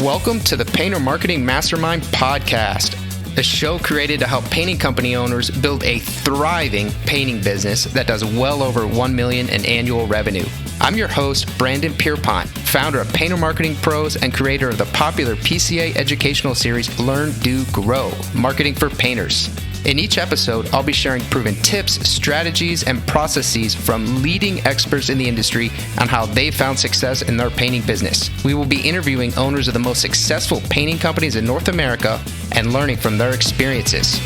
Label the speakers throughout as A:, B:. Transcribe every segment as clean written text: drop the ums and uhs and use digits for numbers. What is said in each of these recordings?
A: Welcome to the Painter Marketing Mastermind Podcast, a show created to help painting company owners build a thriving painting business that does well over $1 million in annual revenue. I'm your host, Brandon Pierpont, founder of Painter Marketing Pros and creator of the popular PCA educational series, Learn, Do, Grow, Marketing for Painters. In each episode, I'll be sharing proven tips, strategies, and processes from leading experts in the industry on how they found success in their painting business. We will be interviewing owners of the most successful painting companies in North America and learning from their experiences.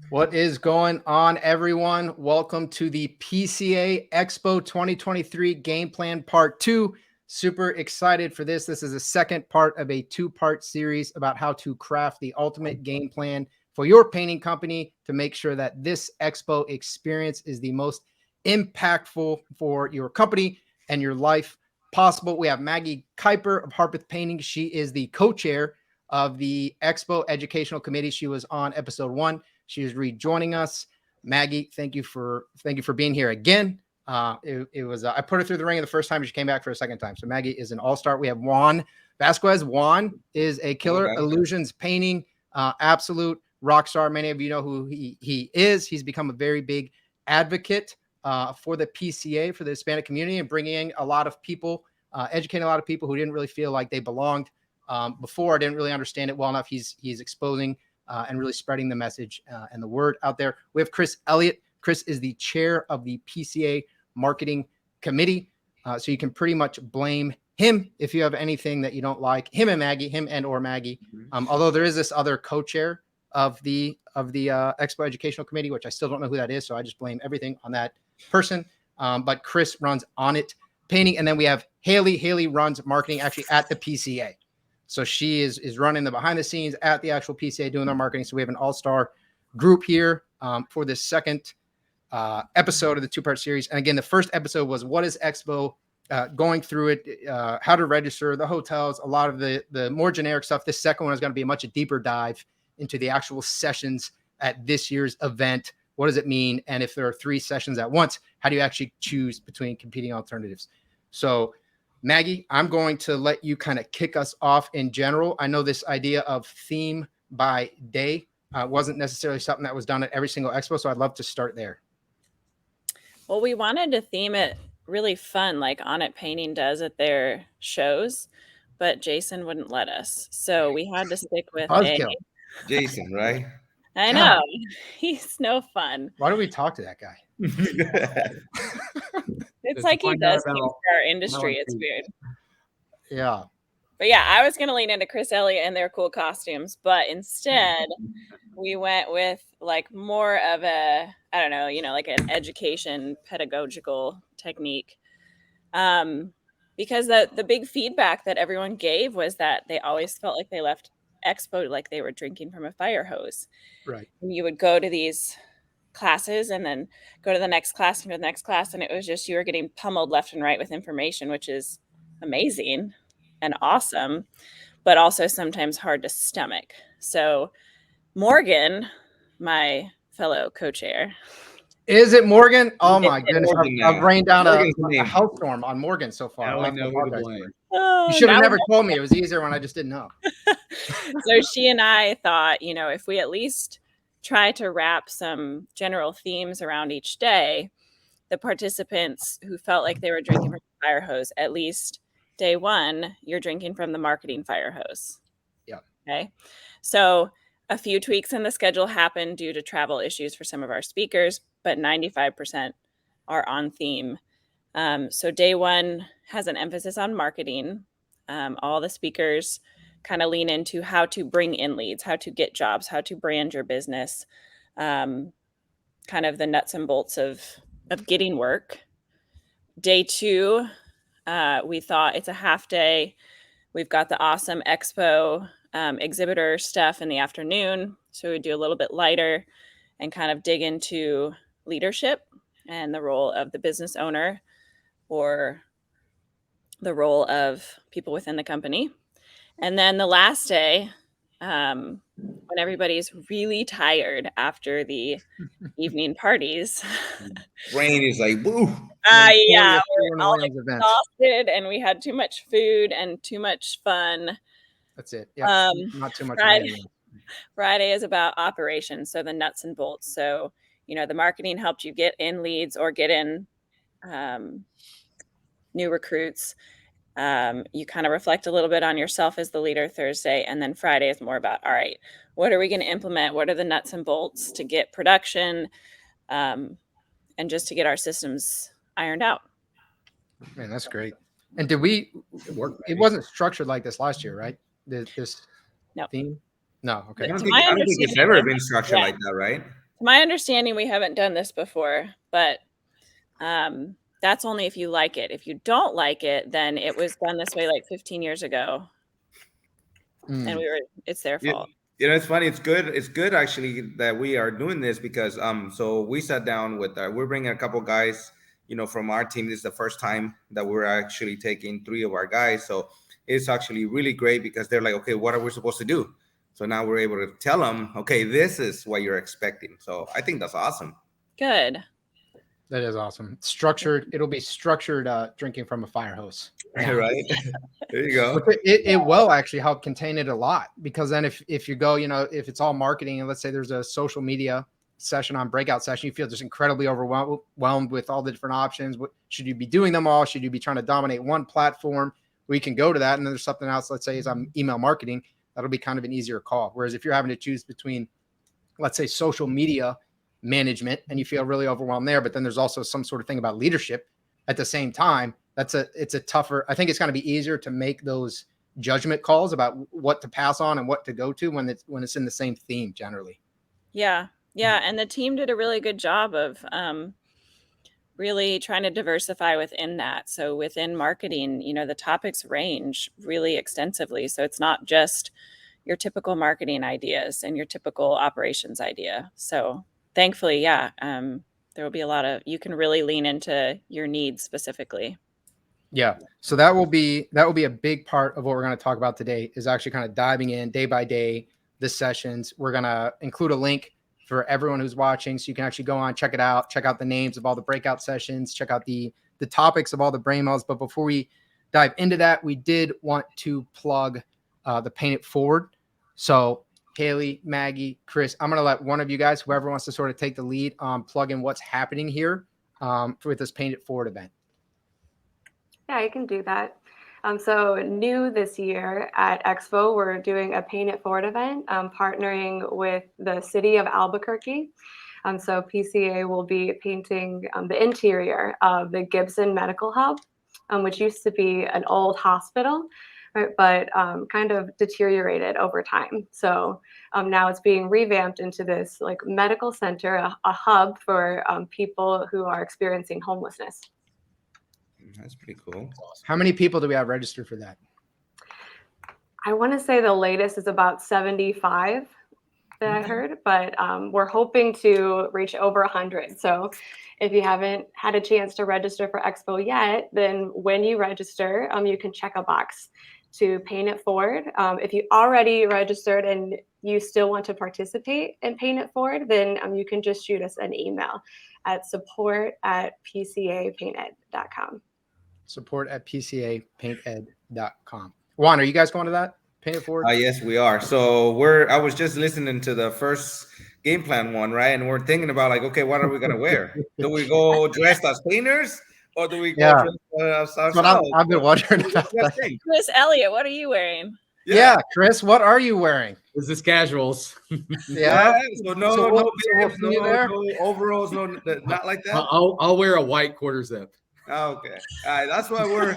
A: What is going on, everyone? Welcome to the PCA Expo 2023 Game Plan Part 2. Super excited for this. This is the second part of a two-part series about how to craft the ultimate game plan for your painting company to make sure that this expo experience is the most impactful for your company and your life possible. We have Maggie Kuiper of Harpeth Painting. She is the co-chair of the Expo Educational Committee. She was on episode 1. She is rejoining us. Maggie, thank you for being here again. It was I put her through the ring the first time. She came back for a second time. So Maggie is an all-star. We have Juan Vasquez. Juan is a killer. Okay. Illusions Painting, absolute rock star. Many of you know who he is. He's become a very big advocate for the PCA, for the Hispanic community, and bringing a lot of people, educating a lot of people who didn't really feel like they belonged before, didn't really understand it well enough. He's exposing and really spreading the message and the word out there. We have Chris Elliott. Chris is the chair of the PCA Marketing Committee. So you can pretty much blame him if you have anything that you don't like. Him and or Maggie. Although there is this other co-chair of the Expo Educational Committee, which I still don't know who that is. So I just blame everything on that person. But Chris runs On It Painting. And then we have Haley. Haley runs marketing actually at the PCA. So she is running the behind the scenes at the actual PCA doing their marketing. So we have an all-star group here for this second episode of the two-part series. And again, the first episode was what is Expo, going through it, how to register, the hotels, a lot of the more generic stuff. This second one is going to be a much deeper dive into the actual sessions at this year's event. What does it mean? And if there are 3 sessions at once, how do you actually choose between competing alternatives? So Maggie, I'm going to let you kind of kick us off in general. I know this idea of theme by day wasn't necessarily something that was done at every single expo. So I'd love to start there.
B: Well, we wanted to theme it really fun, like On It Painting does at their shows, but Jason wouldn't let us. So we had to stick with
C: Jason, right?
B: I know. He's no fun.
A: Why do we talk to that guy?
B: It's like he does things for our industry. It's weird.
A: Yeah.
B: But yeah, I was going to lean into Chris Elliott and their cool costumes, but instead we went with like more of a, I don't know, like an education pedagogical technique. Because the big feedback that everyone gave was that they always felt like they left Expo like they were drinking from a fire hose.
A: Right.
B: And you would go to these classes and then go to the next class and go to the next class. And it was just, you were getting pummeled left and right with information, which is amazing and awesome, but also sometimes hard to stomach. So Morgan, my fellow co-chair.
A: Is it Morgan? Oh my goodness. I've rained down a hellstorm on Morgan so far.
C: Now I know who to blame.
A: You should have never told me. It was easier when I just didn't know.
B: So she and I thought, if we at least try to wrap some general themes around each day, the participants who felt like they were drinking from a fire hose, at least day 1, you're drinking from the marketing fire hose.
A: Yeah.
B: Okay. So a few tweaks in the schedule happened due to travel issues for some of our speakers, but 95% are on theme. So day 1 has an emphasis on marketing. All the speakers kind of lean into how to bring in leads, how to get jobs, how to brand your business, kind of the nuts and bolts of getting work. Day 2, we thought it's a half day. We've got the awesome expo exhibitor stuff in the afternoon. So we do a little bit lighter and kind of dig into leadership and the role of the business owner or the role of people within the company. And then the last day, when everybody's really tired after the evening parties.
C: Brain is like, woo.
B: Yeah,
A: When
B: we're
A: it
B: all
A: lands events.
B: exhausted and we had too much food and too much fun.
A: That's it. Yeah, not too much.
B: Friday is about operations, so the nuts and bolts. So, the marketing helped you get in leads or get in new recruits. You kind of reflect a little bit on yourself as the leader Thursday, and then Friday is more about, all right, what are we going to implement? What are the nuts and bolts to get production and just to get our systems ironed out?
A: Man, that's great. And it wasn't structured like this last year, right? This
B: No.
A: theme? No, okay.
C: I don't think it's ever been structured like that, right?
B: To my understanding, we haven't done this before, but that's only if you like it. If you don't like it, then it was done this way like 15 years ago. And it's their fault.
C: It's funny. It's good. It's good actually that we are doing this because so we sat down with we're bringing a couple guys, from our team. This is the first time that we're actually taking 3 of our guys. So it's actually really great because they're like, okay, what are we supposed to do? So now we're able to tell them, okay, this is what you're expecting. So I think that's awesome.
B: Good.
A: That is awesome. Structured. It'll be structured drinking from a fire hose.
C: Yeah. Right. There you go.
A: It will actually help contain it a lot, because then if you go, if it's all marketing and let's say there's a social media session on breakout session, you feel just incredibly overwhelmed with all the different options. What should you be doing them all? Should you be trying to dominate one platform? We can go to that. And then there's something else, let's say is email marketing. That'll be kind of an easier call. Whereas if you're having to choose between, let's say, social media management and you feel really overwhelmed there, but then there's also some sort of thing about leadership at the same time, it's a tougher, I think it's going to be easier to make those judgment calls about what to pass on and what to go to when it's in the same theme generally.
B: Yeah. And the team did a really good job of really trying to diversify within that. So within marketing, the topics range really extensively. So it's not just your typical marketing ideas and your typical operations idea. So thankfully, there will be you can really lean into your needs specifically.
A: Yeah. So that will be a big part of what we're going to talk about today, is actually kind of diving in day by day, the sessions. We're going to include a link for everyone who's watching, so you can actually go on, check it out, check out the names of all the breakout sessions, check out the topics of all the brain melds. But before we dive into that, we did want to plug the Paint It Forward. So Haley, Maggie, Chris, I'm going to let one of you guys, whoever wants to sort of take the lead, plug in what's happening here with this Paint It Forward event.
D: Yeah, I can do that. So new this year at Expo, we're doing a Paint It Forward event, partnering with the city of Albuquerque. So PCA will be painting the interior of the Gibson Medical Hub, which used to be an old hospital, right, but kind of deteriorated over time. So now it's being revamped into this like medical center, a hub for people who are experiencing homelessness.
C: That's pretty cool.
A: How many people do we have registered for that?
D: I want to say the latest is about 75 that I heard, but we're hoping to reach over 100. So if you haven't had a chance to register for Expo yet, then when you register, you can check a box to Paint It Forward. If you already registered and you still want to participate in Paint It Forward, then you can just shoot us an email at support@pcapainted.com.
A: support@pcapainted.com. Juan, are you guys going to that Paint It Forward?
C: Yes, we are. So I was just listening to the first game plan one, right? And we're thinking about like, okay, what are we gonna wear? Do we go dressed as painters or do we go dressed as ourselves?
A: I've been wondering about that.
B: Chris Elliott, what are you wearing?
A: Yeah, Chris, what are you wearing?
E: This is casuals.
C: Yeah. So no bibs,
A: no
C: overalls, not like that.
E: I'll wear a white quarter zip.
C: Okay. All right. That's why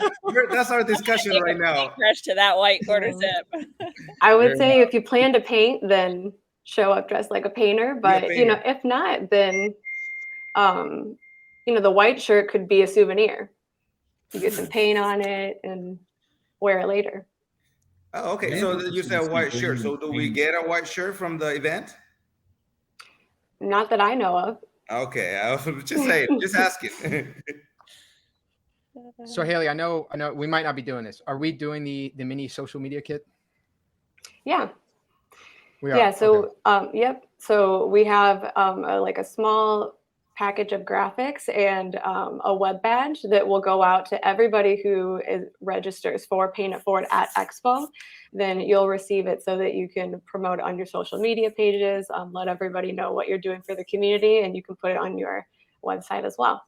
C: that's our discussion right now.
B: Fresh to that white quarter zip.
D: I would say if you plan to paint, then show up dressed like a painter. But if not, then the white shirt could be a souvenir. You get some paint on it and wear it later.
C: Oh, okay. So you said a white shirt. So do we get a white shirt from the event?
D: Not that I know of.
C: Okay. I was just saying, just asking.
A: So Haley, I know we might not be doing this. Are we doing the mini social media kit?
D: Yeah.
A: We are.
D: Yeah, so
A: Okay.
D: yep. So we have like a small package of graphics and a web badge that will go out to everybody who registers for Paying It Forward at Expo. Then you'll receive it so that you can promote it on your social media pages, let everybody know what you're doing for the community, and you can put it on your website as well.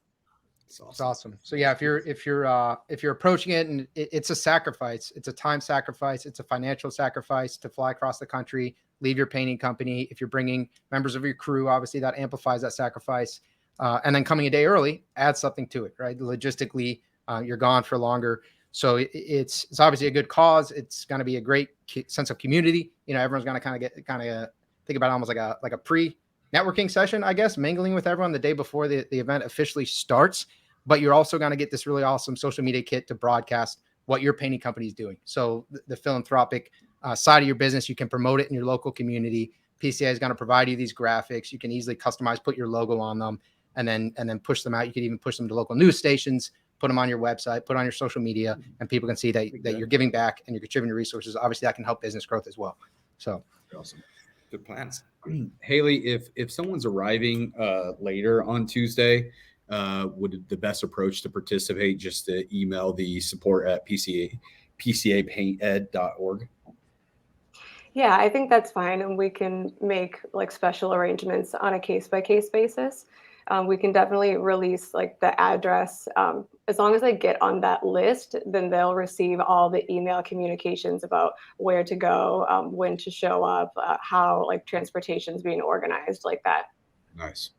A: It's awesome. So yeah, if you're approaching it, and it's a sacrifice, it's a time sacrifice, it's a financial sacrifice to fly across the country, leave your painting company. If you're bringing members of your crew, obviously that amplifies that sacrifice. And then coming a day early adds something to it, right? Logistically, you're gone for longer. So it's obviously a good cause. It's going to be a great sense of community. You know, everyone's going to kind of think about it almost like a pre-networking session, I guess, mingling with everyone the day before the event officially starts. But you're also going to get this really awesome social media kit to broadcast what your painting company is doing. So the philanthropic side of your business, you can promote it in your local community. PCA is going to provide you these graphics. You can easily customize, put your logo on them, and then push them out. You could even push them to local news stations, put them on your website, put on your social media, and people can see that you're giving back and you're contributing resources. Obviously, that can help business growth as well. So
E: awesome.
C: Good plans.
E: Haley, if someone's arriving later on Tuesday, would the best approach to participate just to email the support at pcapainted.org?
D: Yeah, I think that's fine, and we can make like special arrangements on a case-by-case basis. We can definitely release like the address. As long as they get on that list, then they'll receive all the email communications about where to go, when to show up, how like transportation's being organized, like that.
E: Nice.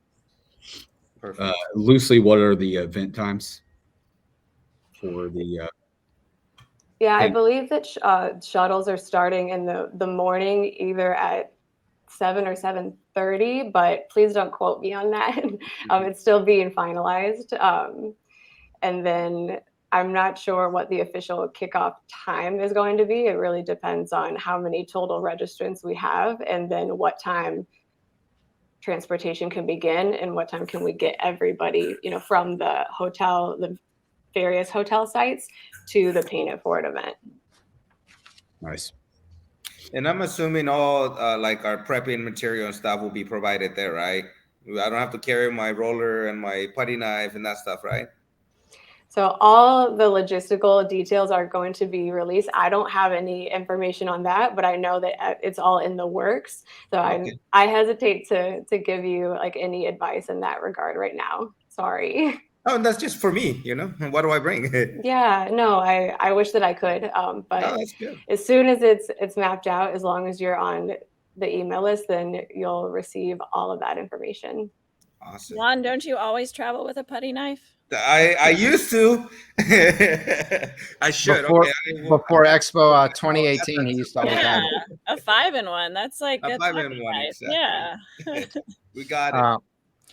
C: Perfect.
E: Loosely, what are the event times for the?
D: Yeah, I believe that shuttles are starting in the morning, either at 7 or 7:30, but please don't quote me on that. It's still being finalized. And then I'm not sure what the official kickoff time is going to be. It really depends on how many total registrants we have, and then what time transportation can begin and what time can we get everybody, from the hotel, the various hotel sites to the Paying It Forward event.
E: Nice.
C: And I'm assuming all like our prepping material and stuff will be provided there, right? I don't have to carry my roller and my putty knife and that stuff, right?
D: So all the logistical details are going to be released. I don't have any information on that, but I know that it's all in the works. So
C: Okay.
D: I hesitate to give you like any advice in that regard right now. Sorry.
C: Oh, and that's just for me, What do I bring?
D: Yeah, no, I wish that I could, but
C: Oh, that's good.
D: as soon as it's mapped out, as long as you're on the email list, then you'll receive all of that information.
C: Awesome.
B: Juan, don't you always travel with a putty knife?
C: I used to. I should.
A: Before Expo 2018, he used to always
B: Yeah,
A: have it.
B: a 5-in-1. That's like
C: A
B: a
C: 5-in-1,
B: knife.
C: exactly.
B: Yeah.
C: We got it.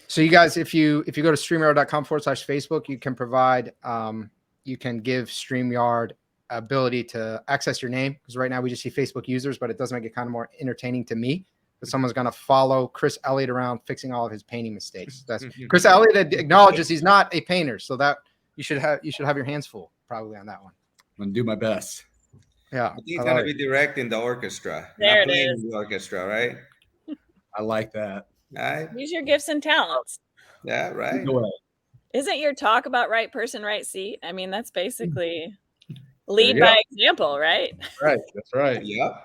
A: So you guys, if you go to streamyard.com/Facebook, you can provide, you can give StreamYard ability to access your name, because right now we just see Facebook users, but it does make it kind of more entertaining to me, because someone's going to follow Chris Elliott around fixing all of his painting mistakes. That's Chris Elliott that acknowledges he's not a painter, so that you should have your hands full probably on that one.
E: I'm gonna do my best.
A: Yeah,
C: I think he's going to be directing the orchestra.
B: There
C: not
B: it
C: playing
B: is.
C: the orchestra, right?
E: I like that.
C: All right.
B: Use your gifts and talents.
C: Yeah, right.
E: Go ahead.
B: Isn't your talk about right person, right seat? I mean, that's basically lead
E: Yeah.
B: by example, right?
E: Right. That's right.
C: Yep.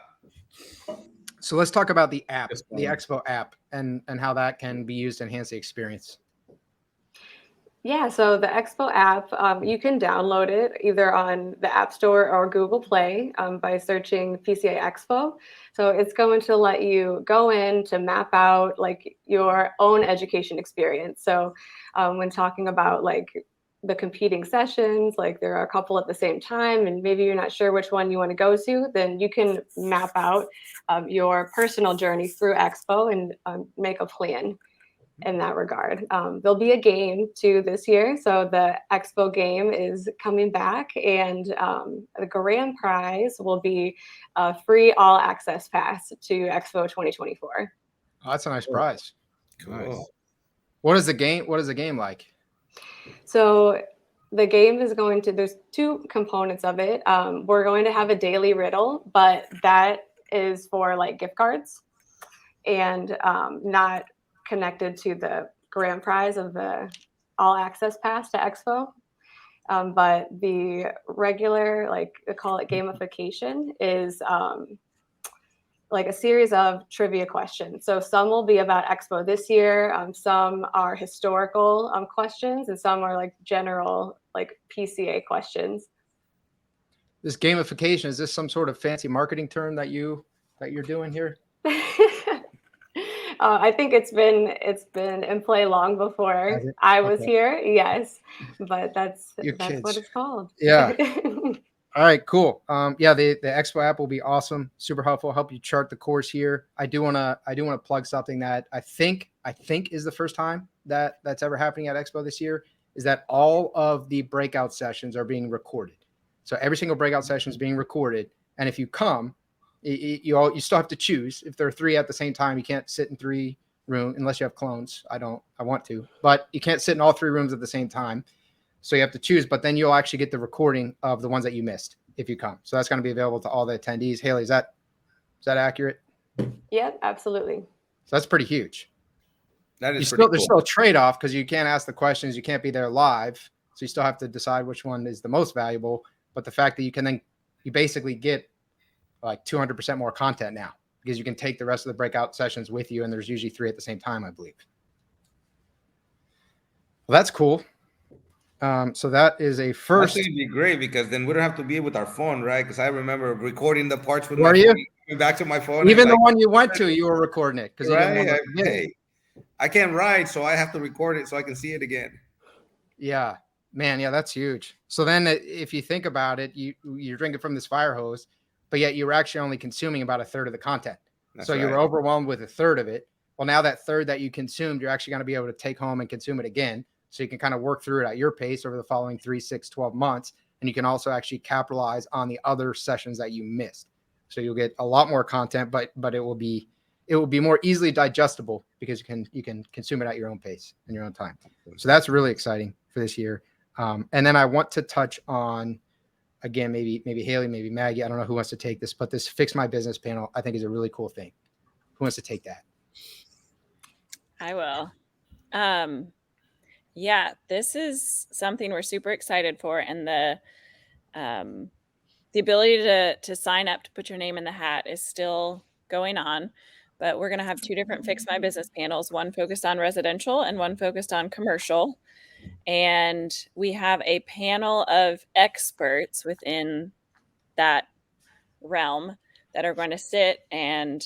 A: So let's talk about the app,
E: Yes,
A: the Expo app, and how that can be used to enhance the experience.
D: Yeah, so the Expo app, you can download it either on the App Store or Google Play by searching PCA Expo. So it's going to let you go in to map out like your own education experience. So when talking about like the competing sessions, like there are a couple at the same time, and maybe you're not sure which one you want to go to, then you can map out your personal journey through Expo and make a plan in that regard. There'll be a game too this year. So the Expo game is coming back, and the grand prize will be a free all access pass to Expo 2024.
A: Oh, that's a nice prize.
C: Cool.
E: Nice.
A: What is the game like?
D: So the game is there's two components of it. We're going to have a daily riddle, but that is for like gift cards. and not connected to the grand prize of the all access pass to Expo. But the regular, like they call it gamification, is like a series of trivia questions. So some will be about Expo this year. Some are historical questions, and some are like general, like PCA questions.
A: This gamification, is this some sort of fancy marketing term that you're doing here?
D: I think it's been in play long before I was here. Yes, but that's what it's called.
A: Yeah. All right, cool. Yeah, the Expo app will be awesome, super helpful, help you chart the course here. I do want to plug something that I think is the first time that's ever happening at Expo this year, is that all of the breakout sessions are being recorded. So every single breakout session is being recorded, and if you come, you still have to choose. If there are 3 at the same time, you can't sit in 3 rooms unless you have clones. I want to, but you can't sit in all 3 rooms at the same time. So you have to choose, but then you'll actually get the recording of the ones that you missed if you come. So that's going to be available to all the attendees. Haley, is that accurate?
D: Yeah, absolutely.
A: So that's pretty huge.
C: That is pretty cool.
A: There's still a trade-off because you can't ask the questions. You can't be there live. So you still have to decide which one is the most valuable. But the fact that you basically get like 200% more content now, because you can take the rest of the breakout sessions with you. And there's usually 3 at the same time, I believe. Well, that's cool. So that is a first.
C: That's going to be great, because then we don't have to be with our phone, right? Because I remember recording the parts with
A: my phone,
C: coming back to my phone.
A: Even the one you went to, you were recording it.
C: Right? I can't ride, so I have to record it so I can see it again.
A: Yeah, man. Yeah, that's huge. So then if you think about it, you're drinking from this fire hose, but yet you're actually only consuming about 1/3 of the content. That's right. You were overwhelmed with 1/3 of it. Well, now that 1/3 that you consumed, you're actually going to be able to take home and consume it again. So you can kind of work through it at your pace over the following 3, 6, 12 months. And you can also actually capitalize on the other sessions that you missed. So you'll get a lot more content, but it will be more easily digestible because you can consume it at your own pace and your own time. So that's really exciting for this year. And then I want to touch on, again, maybe Haley, maybe Maggie, I don't know who wants to take this, but this Fix My Business panel, I think, is a really cool thing. Who wants to take that?
B: I will. Yeah, this is something we're super excited for, and the ability to sign up to put your name in the hat is still going on. But we're going to have 2 different Fix My Business panels, one focused on residential and one focused on commercial. And we have a panel of experts within that realm that are going to sit, and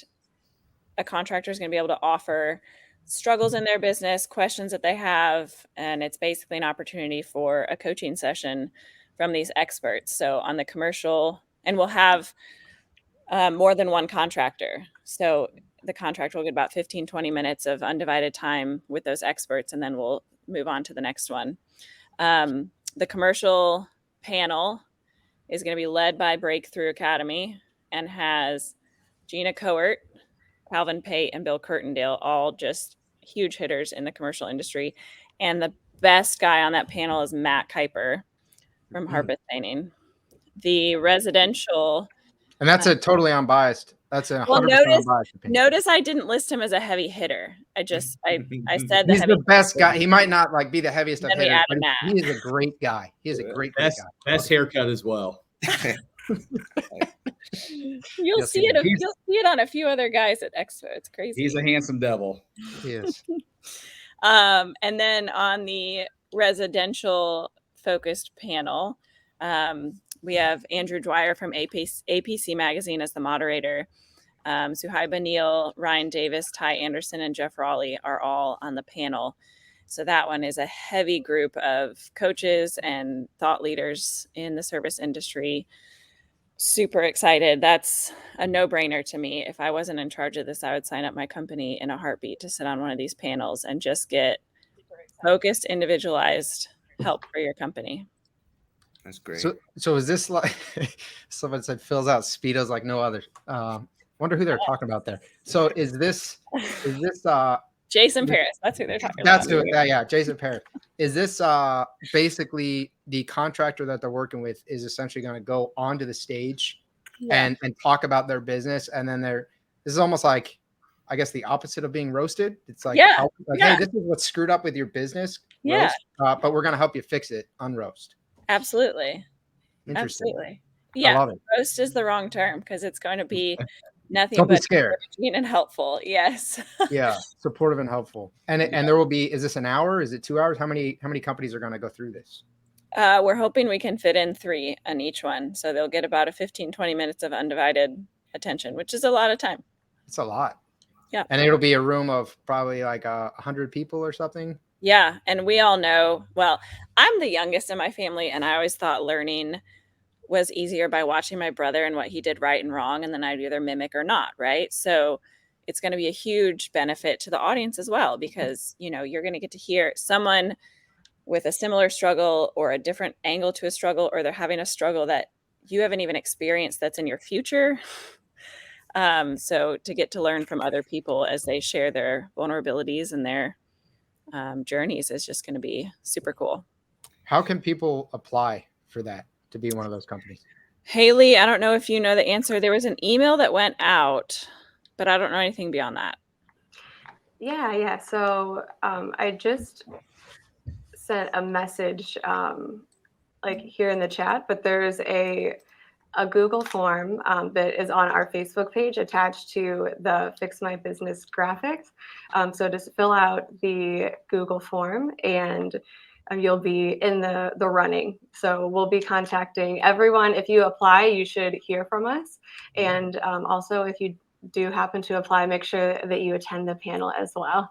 B: a contractor is going to be able to offer struggles in their business, questions that they have, and it's basically an opportunity for a coaching session from these experts. So on the commercial, and we'll have more than one contractor. So the contractor will get about 15-20 minutes of undivided time with those experts, and then we'll move on to the next one. The commercial panel is going to be led by Breakthrough Academy and has Gina Coert, Calvin Pate, and Bill Curtindale, all just huge hitters in the commercial industry. And the best guy on that panel is Matt Kuiper from Harpeth Painting. The residential.
A: And that's a totally unbiased. That's a 100% unbiased opinion.
B: Notice I didn't list him as a heavy hitter. I said
A: he's the best guy. He might not be the heaviest of hitters, but he is a great guy. He is a great guy.
E: Best haircut as well.
B: You'll see it on a few other guys at Expo. It's crazy.
E: He's a handsome devil.
A: He is.
B: And then on the residential focused panel, we have Andrew Dwyer from APC Magazine as the moderator. Suhaiba Neal, Ryan Davis, Ty Anderson, and Jeff Raleigh are all on the panel. So that one is a heavy group of coaches and thought leaders in the service industry. Super excited. That's a no-brainer to me. If I wasn't in charge of this, I would sign up my company in a heartbeat to sit on one of these panels and just get focused, individualized help for your company.
C: That's great.
A: So is this like someone said fills out Speedos like no other? Wonder who they're talking about there. So is this
B: Jason Paris? That's who they're talking about.
A: That's who. Yeah, Jason Paris. Is this basically the contractor that they're working with is essentially going to go onto the stage and talk about their business, and then this is almost like I guess the opposite of being roasted. It's like,
B: Yeah,
A: help, like,
B: yeah.
A: hey, this is what's screwed up with your business.
B: Yeah.
A: Roast, but we're going to help you fix it. Unroast.
B: Absolutely.
A: Interesting.
B: Absolutely. Yeah.
A: I love it.
B: Roast is the wrong term because it's going to be nothing
A: Don't be
B: but
A: scared.
B: encouraging and helpful. Yes.
A: Yeah, supportive and helpful. And and there will be. Is this an hour? Is it 2 hours? How many companies are going to go through this?
B: We're hoping we can fit in 3 on each one. So they'll get about a 15-20 minutes of undivided attention, which is a lot of time.
A: It's a lot.
B: Yeah.
A: And it'll be a room of probably like 100 people or something.
B: Yeah. And we all know, well, I'm the youngest in my family, and I always thought learning was easier by watching my brother and what he did right and wrong, and then I'd either mimic or not, right? So it's going to be a huge benefit to the audience as well, because, you know, you're going to get to hear someone with a similar struggle or a different angle to a struggle, or they're having a struggle that you haven't even experienced that's in your future. So to get to learn from other people as they share their vulnerabilities and their journeys is just going to be super cool.
A: How can people apply for that to be one of those companies?
B: Haley, I don't know if you know the answer. There was an email that went out, but I don't know anything beyond that.
D: Yeah. So I just sent a message like here in the chat, but there's a Google form that is on our Facebook page attached to the Fix My Business graphics. So just fill out the Google form and you'll be in the running. So we'll be contacting everyone. If you apply, you should hear from us. And also, if you do happen to apply, make sure that you attend the panel as well.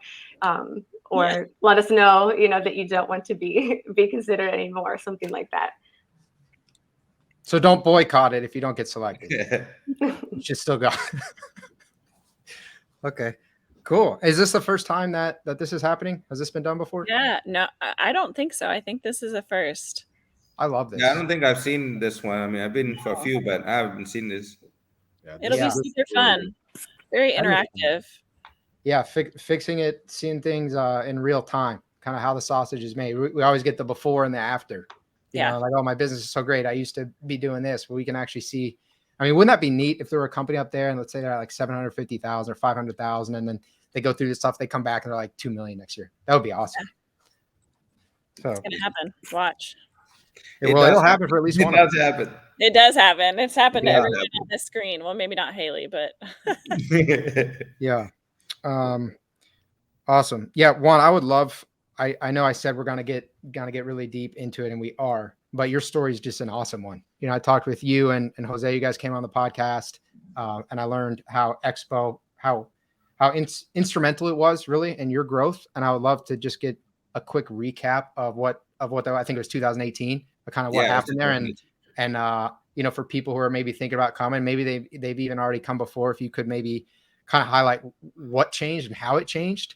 D: Or let us know, that you don't want to be considered anymore, something like that.
A: So don't boycott it if you don't get selected. You should still go. Okay, cool. Is this the first time that this is happening? Has this been done before?
B: Yeah, no, I don't think so. I think this is a first.
A: I love this.
C: Yeah, I don't think I've seen this one. I mean, I've been for a few, but I haven't seen this.
B: It'll be super fun. Very interactive.
A: Yeah, fixing it, seeing things in real time, kind of how the sausage is made. We always get the before and the after. You know, like, oh, my business is so great. I used to be doing this, but we can actually see. I mean, wouldn't that be neat if there were a company up there and let's say they're at like 750,000 or 500,000, and then they go through this stuff, they come back and they're like 2 million next year. That would be awesome. Yeah. So
B: it's gonna happen. Watch.
A: It'll happen for at least one.
C: It does happen.
B: It does happen. It's happened to everyone on this screen. Well, maybe not Haley, but
A: yeah. Awesome. Yeah, Juan, I would love. I know I said we're gonna get really deep into it, and we are. But your story is just an awesome one. You know, I talked with you and Jose. You guys came on the podcast, and I learned how Expo, how instrumental it was really in your growth. And I would love to just get a quick recap of what I think it was 2018, kind of what happened there, and you know, for people who are maybe thinking about coming, maybe they've even already come before. If you could maybe kind of highlight what changed and how it changed,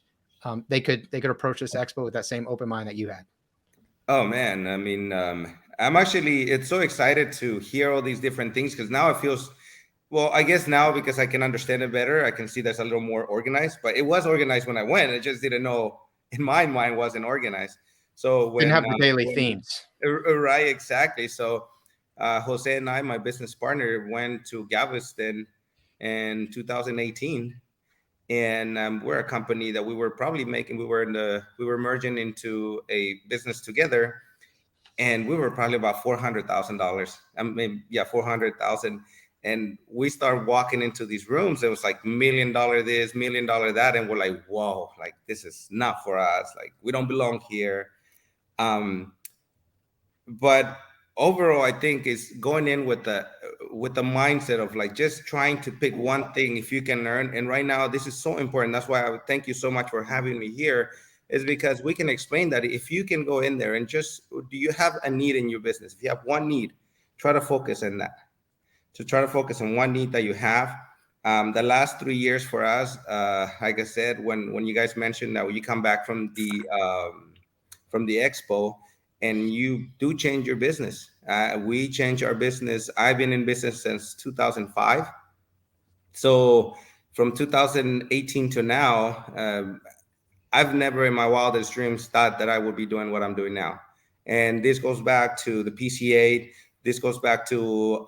A: they could approach this expo with that same open mind that you had.
C: Oh man, I mean, it's so excited to hear all these different things, because now it feels, well, I guess now because I can understand it better, I can see that's a little more organized. But it was organized when I went. I just didn't know, in my mind, wasn't organized. So when
A: didn't have the daily themes,
C: right? Exactly. So Jose and I, my business partner, went to Galveston in 2018. And we're a company that we were probably making, we were merging into a business together, and we were probably about $400,000. I mean, yeah, 400,000. And we started walking into these rooms. It was like $1 million this, $1 million that, and we're like, whoa, like this is not for us. Like we don't belong here. But overall, I think is going in with the mindset of like just trying to pick one thing if you can learn. And right now, this is so important. That's why I would thank you so much for having me here, is because we can explain that if you can go in there and just, do you have a need in your business? If you have one need, try to focus on that. So try to focus on one need that you have. The last 3 years for us, like I said, when you guys mentioned that you come back from the expo, and you do change your business. We change our business. I've been in business since 2005. So from 2018 to now, I've never in my wildest dreams thought that I would be doing what I'm doing now. And this goes back to the PCA. This goes back to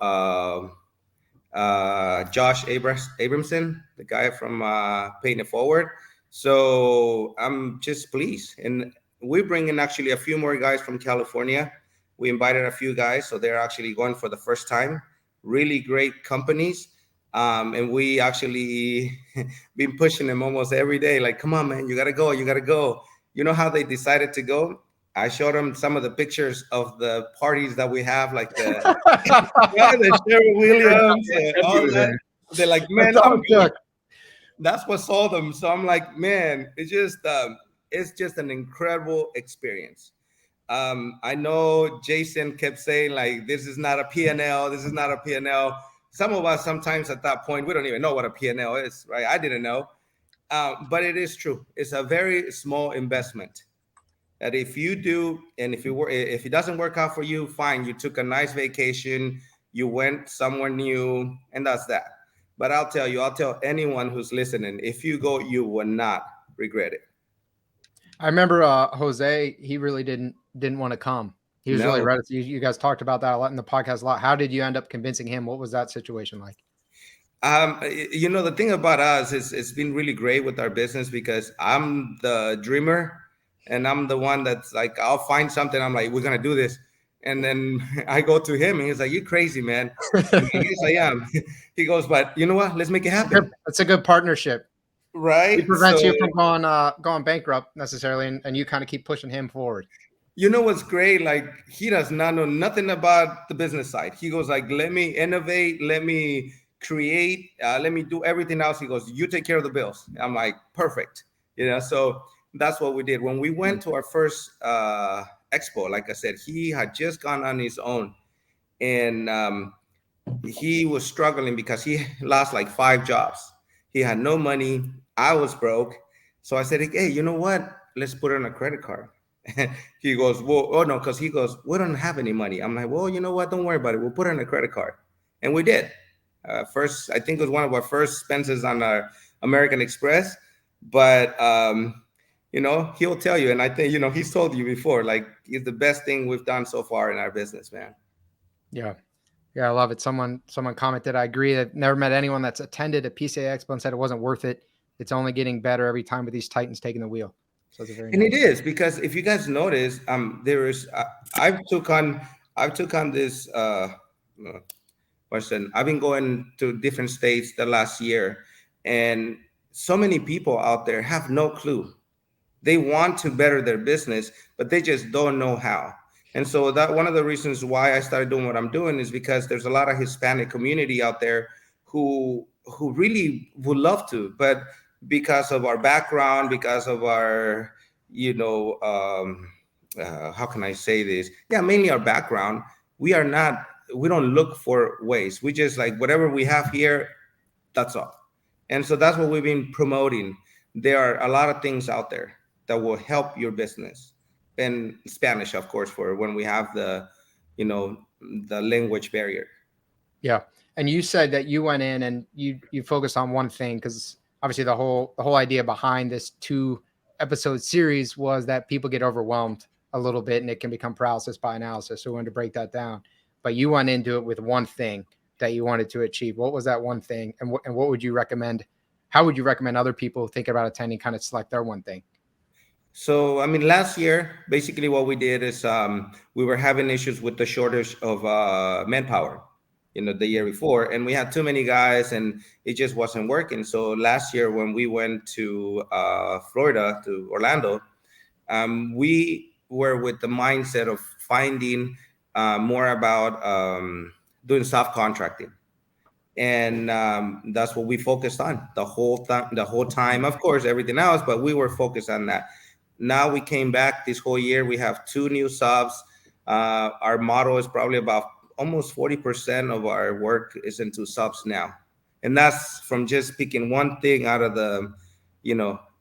C: Josh Abramson, the guy from Paying It Forward. So I'm just pleased. And we bring in actually a few more guys from California. We invited a few guys, so they're actually going for the first time. Really great companies. And we actually been pushing them almost every day. Like, come on, man, you gotta go, you gotta go. You know how they decided to go? I showed them some of the pictures of the parties that we have, like the Sherwin Williams, all that. They're like, man, I'm good. That's what sold them. So I'm like, man, it's just an incredible experience. I know Jason kept saying like, this is not a P&L. This is not a P&L. Some of us sometimes at that point, we don't even know what a P&L is, right? I didn't know. But it is true. It's a very small investment that if you do, and if it doesn't work out for you, fine. You took a nice vacation, you went somewhere new, and that's that. But I'll tell anyone who's listening, if you go, you will not regret it.
A: I remember Jose, he really didn't want to come. He was really reticent. You guys talked about that a lot in the podcast a lot. How did you end up convincing him? What was that situation like?
C: The thing about us is it's been really great with our business because I'm the dreamer and I'm the one that's like, I'll find something. I'm like, we're going to do this. And then I go to him and he's like, you're crazy, man. Yes, I am. He goes, but you know what? Let's make it happen.
A: That's a good partnership.
C: Right.
A: It prevents you from going bankrupt necessarily. And you kind of keep pushing him forward.
C: You know what's great? Like, he does not know nothing about the business side. He goes like, let me innovate. Let me create. Let me do everything else. He goes, you take care of the bills. I'm like, perfect. So that's what we did. When we went to our first expo, like I said, he had just gone on his own. And he was struggling because he lost like 5 jobs. He had no money. I was broke. So I said, hey, you know what? Let's put it on a credit card. He goes, well, oh no, because he goes, we don't have any money. I'm like, well, you know what? Don't worry about it. We'll put it on a credit card. And we did. First, I think it was one of our first expenses on our American Express. But, he'll tell you. And I think, he's told you before, like, it's the best thing we've done so far in our business, man.
A: Yeah. Yeah, I love it. Someone commented, I agree. I've never met anyone that's attended a PCA Expo and said it wasn't worth it. It's only getting better every time with these Titans taking the wheel. So it's
C: and it is, because if you guys notice, there is I've took on this question. I've been going to different states the last year, and so many people out there have no clue. They want to better their business, but they just don't know how. And so that one of the reasons why I started doing what I'm doing is because there's a lot of Hispanic community out there who really would love to, but because of our background, because of our, how can I say this? Yeah, mainly our background. We don't look for ways. We just like whatever we have here, that's all. And so that's what we've been promoting. There are a lot of things out there that will help your business. And Spanish, of course, for when we have the language barrier.
A: Yeah. And you said that you went in and you focused on one thing, because obviously the whole idea behind this 2-episode series was that people get overwhelmed a little bit and it can become paralysis by analysis. So we wanted to break that down. But you went into it with one thing that you wanted to achieve. What was that one thing? And what would you recommend? How would you recommend other people thinking about attending kind of select their one thing?
C: So, last year, basically what we did is we were having issues with the shortage of manpower, the year before, and we had too many guys and it just wasn't working. So last year when we went to Florida, to Orlando, we were with the mindset of finding more about doing soft contracting. And that's what we focused on the whole time. Of course, everything else, but we were focused on that. Now we came back this whole year. We have 2 new subs. Our model is probably about almost 40% of our work is into subs now. And that's from just picking one thing out of the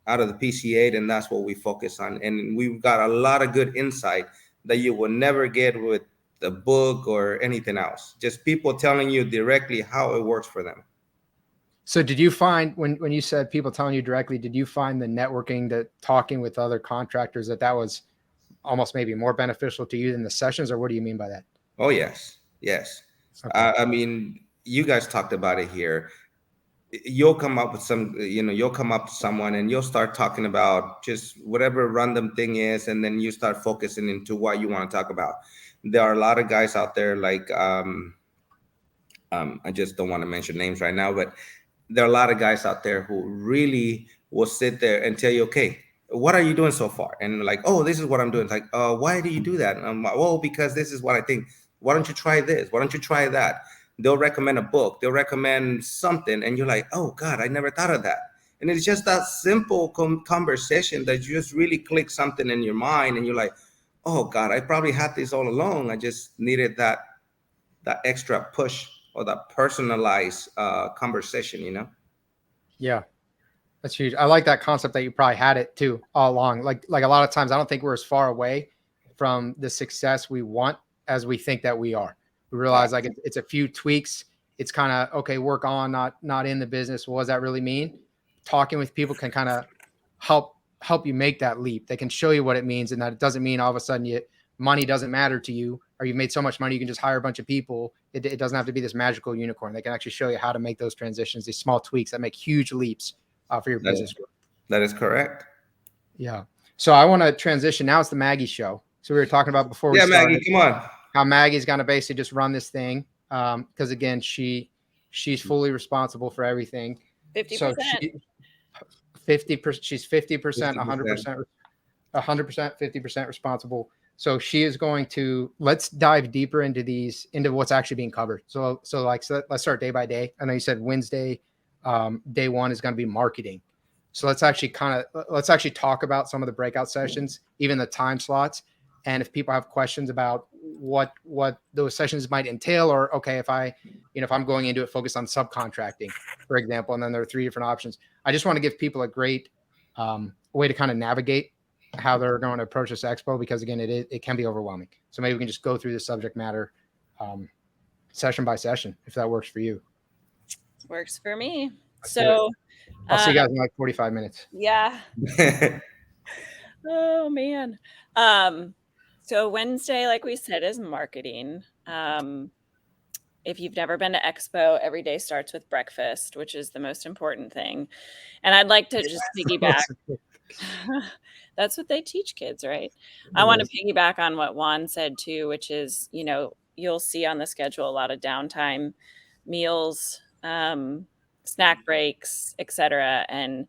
C: PCA, and that's what we focus on. And we've got a lot of good insight that you will never get with the book or anything else. Just people telling you directly how it works for them.
A: So did you find when you said people telling you directly, did you find the networking, the talking with other contractors, that was almost maybe more beneficial to you than the sessions, or what do you mean by that?
C: Oh, yes. Okay. you guys talked about it here. You'll come up with you'll come up to someone and you'll start talking about just whatever random thing is, and then you start focusing into what you want to talk about. There are a lot of guys out there like I just don't want to mention names right now, but there are a lot of guys out there who really will sit there and tell you, okay, what are you doing so far? And like, oh, this is what I'm doing. It's like, why do you do that? And I'm like, well, because this is what I think. Why don't you try this? Why don't you try that? They'll recommend a book. They'll recommend something. And you're like, oh God, I never thought of that. And it's just that simple conversation that you just really click something in your mind. And you're like, oh God, I probably had this all along. I just needed that extra push or that personalized conversation, you know?
A: Yeah, that's huge. I like that concept that you probably had it too all along. Like a lot of times, I don't think we're as far away from the success we want as we think that we are. We realize like it's a few tweaks. It's kind of, okay, work on, not in the business. What does that really mean? Talking with people can kind of help you make that leap. They can show you what it means, and that it doesn't mean all of a sudden money doesn't matter to you, or you've made so much money you can just hire a bunch of people. It doesn't have to be this magical unicorn. They can actually show you how to make those transitions, these small tweaks that make huge leaps for your business growth.
C: That is correct.
A: Yeah. So I want to transition. Now it's the Maggie show. So we were talking about before we started,
C: Maggie, come on.
A: How Maggie's going to basically just run this thing. Because again, she's fully responsible for everything.
B: 50%.
A: So 50%, she's 50%, 100%, 50% responsible. So she is going to, let's dive deeper into what's actually being covered. So let's start day by day. I know you said Wednesday, day one is going to be marketing. So let's actually talk about some of the breakout sessions, even the time slots. And if people have questions about what those sessions might entail, or, okay, if I'm going into it focused on subcontracting, for example, and then there are 3 different options. I just want to give people a great way to kind of navigate how they're going to approach this expo, because again, it can be overwhelming. So maybe we can just go through the subject matter session by session, if that works for you.
B: Works for me. So
A: I'll see you guys in like 45 minutes.
B: Yeah. Oh man. So Wednesday, like we said, is marketing. If you've never been to Expo, every day starts with breakfast, which is the most important thing. And I'd like to just piggyback. That's what they teach kids, right? I want to piggyback on what Juan said too, which is, you'll see on the schedule a lot of downtime, meals, snack breaks, etc. And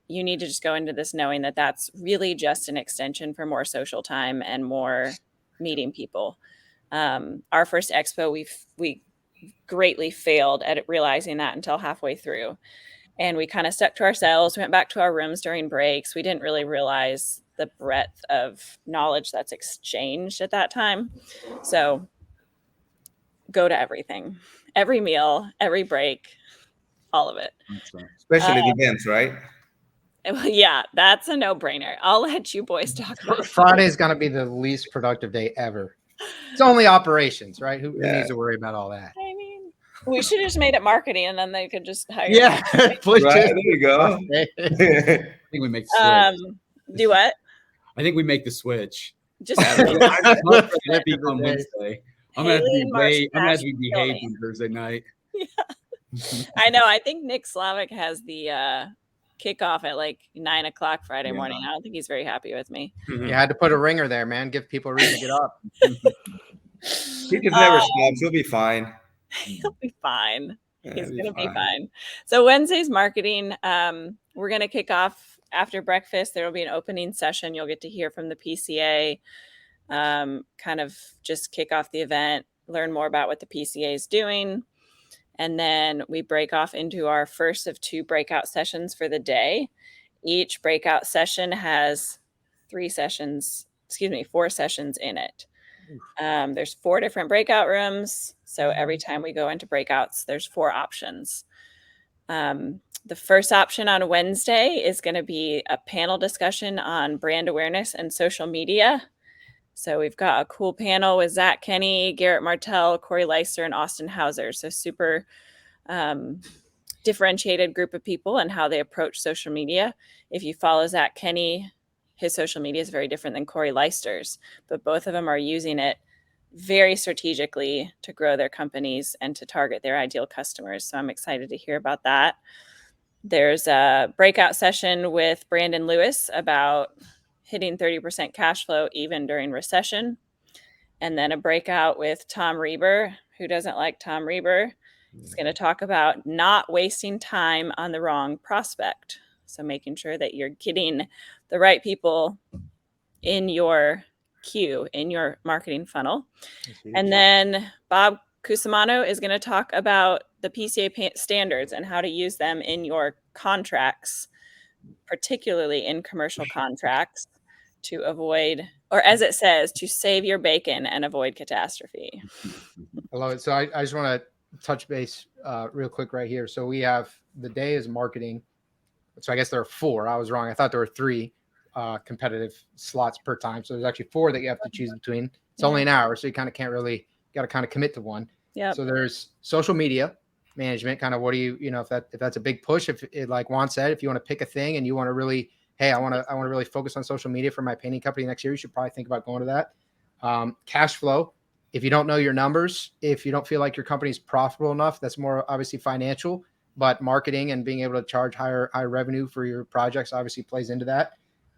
B: you need to just go into this knowing that that's really just an extension for more social time and more meeting people. Our first expo, we greatly failed at realizing that until halfway through. And we kind of stuck to ourselves, went back to our rooms during breaks. We didn't really realize the breadth of knowledge that's exchanged at that time. So go to everything, every meal, every break, all of it.
C: Especially the events, right?
B: Yeah, that's a no-brainer. I'll let you boys talk about it.
A: Friday is going to be the least productive day ever. It's only operations, right? Who needs to worry about all that?
B: I mean, we should have just made it marketing, and then they could just hire.
A: Yeah,
C: right, there you go.
E: I think we make the switch.
B: Do what?
E: I think we make the switch.
B: Just
E: on Wednesday. I'm gonna have to be behaved on Thursday night.
B: Yeah. I know. I think Nick Slavic has the kickoff at like 9 o'clock Friday morning. I don't think he's very happy with me.
A: You had to put a ringer there, man. Give people a reason to get up.
C: He can never stop. He'll be fine.
B: He'll be fine. He's going to be fine. So Wednesday's marketing, we're going to kick off after breakfast. There will be an opening session. You'll get to hear from the PCA, kind of just kick off the event, learn more about what the PCA is doing. And then we break off into our first of 2 breakout sessions for the day. Each breakout session has 4 sessions in it. There's 4 different breakout rooms. So every time we go into breakouts, there's 4 options. The first option on Wednesday is going to be a panel discussion on brand awareness and social media. So we've got a cool panel with Zach Kenny, Garrett Martell, Corey Leister, and Austin Hauser. So super differentiated group of people and how they approach social media. If you follow Zach Kenny, his social media is very different than Corey Leister's, but both of them are using it very strategically to grow their companies and to target their ideal customers. So I'm excited to hear about that. There's a breakout session with Brandon Lewis about hitting 30% cash flow even during recession. And then a breakout with Tom Reber. Who doesn't like Tom Reber? He's going to talk about not wasting time on the wrong prospect. So making sure that you're getting the right people in your queue, in your marketing funnel. And then Bob Cusimano is going to talk about the PCA standards and how to use them in your contracts, particularly in commercial contracts, to avoid, or as it says, to save your bacon and avoid catastrophe.
A: I love it. So I just want to touch base real quick right here. So we have the day is marketing. So I guess there are 4. I was wrong. I thought there were 3 competitive slots per time. So there's actually 4 that you have to choose between. It's only an hour, so you kind of can't really got to kind of commit to one.
B: Yeah.
A: So there's social media management. Kind of what do you know, if that's a big push, if it, like Juan said, if you want to pick a thing and you want to really, hey, I want to really focus on social media for my painting company next year, you should probably think about going to that. Cash flow. If you don't know your numbers, if you don't feel like your company's profitable enough, that's more obviously financial, but marketing and being able to charge higher revenue for your projects obviously plays into that.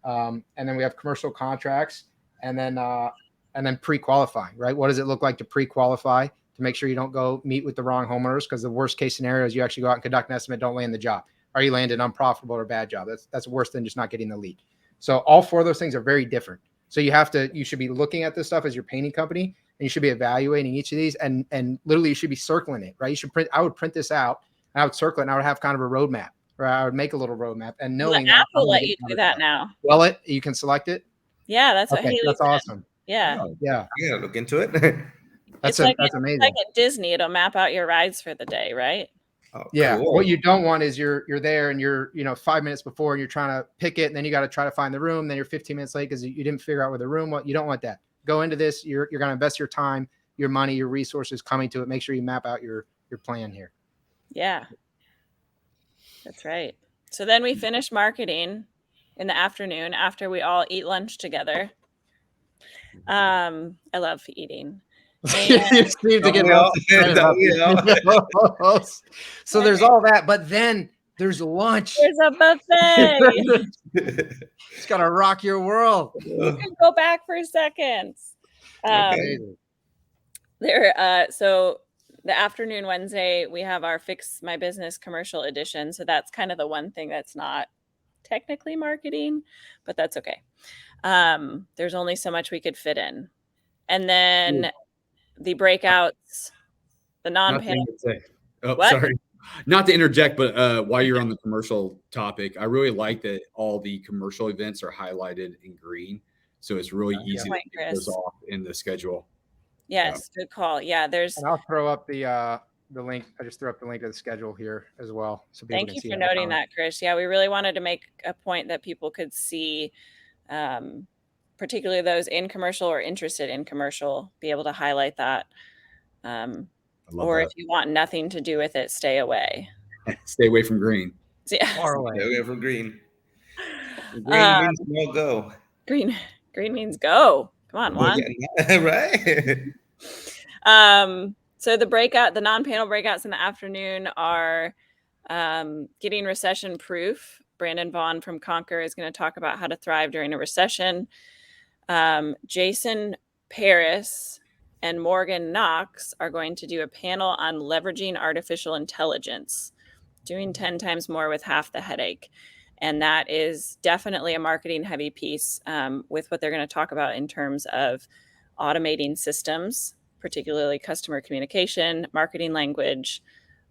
A: And then we have commercial contracts, and then pre-qualifying, right? What does it look like to pre-qualify to make sure you don't go meet with the wrong homeowners? Because the worst case scenario is you actually go out and conduct an estimate, don't land the job. Or you land an unprofitable or bad job. That's worse than just not getting the lead. So all 4 of those things are very different. So you should be looking at this stuff as your painting company, and you should be evaluating each of these, and literally you should be circling it, right? I would print this out, and I would circle it, and I would have kind of a roadmap, or I would make a little roadmap, and knowing
B: the app will let you do that now.
A: Well, you can select it.
B: Yeah, that's what
A: Okay,
B: Haley
A: that's
B: said.
A: awesome.
B: Yeah.
C: Oh,
A: Yeah.
C: I gotta look into it.
A: That's amazing.
B: Like at Disney, it'll map out your rides for the day, right?
C: Oh,
A: Yeah.
C: cool.
A: What you don't want is you're there and you're 5 minutes before and you're trying to pick it, and then you got to try to find the room. Then you're 15 minutes late because you didn't figure out where the room was. You don't want that. Go into this. You're going to invest your time, your money, your resources coming to it. Make sure you map out your plan here.
B: Yeah. That's right. So then we finish marketing in the afternoon after we all eat lunch together. I love eating.
A: You seem to get So there's all that, but then there's lunch.
B: There's a buffet.
A: It's gonna rock your world.
B: You can go back for seconds. So the afternoon Wednesday, we have our Fix My Business commercial edition. So that's kind of the one thing that's not technically marketing, but that's okay. There's only so much we could fit in. And then the breakouts, the non-panel.
E: Sorry. Not to interject, but while you're on the commercial topic, I really like that all the commercial events are highlighted in green. So it's really easy to get those off in the schedule.
B: Yes, good call. Yeah, there's.
A: And I'll throw up the link. I just threw up the link to the schedule here as well. So
B: thank you for noting that, Chris. Yeah, we really wanted to make a point that people could see, particularly those in commercial or interested in commercial, be able to highlight that. Or if you want nothing to do with it, stay away.
E: Stay away from green.
B: Yeah.
C: Far away. Stay away from green. Green means no go.
B: Green means go. Come on, Juan.
C: Right.
B: So the non-panel breakouts in the afternoon are getting recession proof. Brandon Vaughn from Conquer is going to talk about how to thrive during a recession. Jason Paris and Morgan Knox are going to do a panel on leveraging artificial intelligence, doing 10 times more with half the headache. And that is definitely a marketing heavy piece with what they're going to talk about in terms of automating systems, particularly customer communication, marketing language,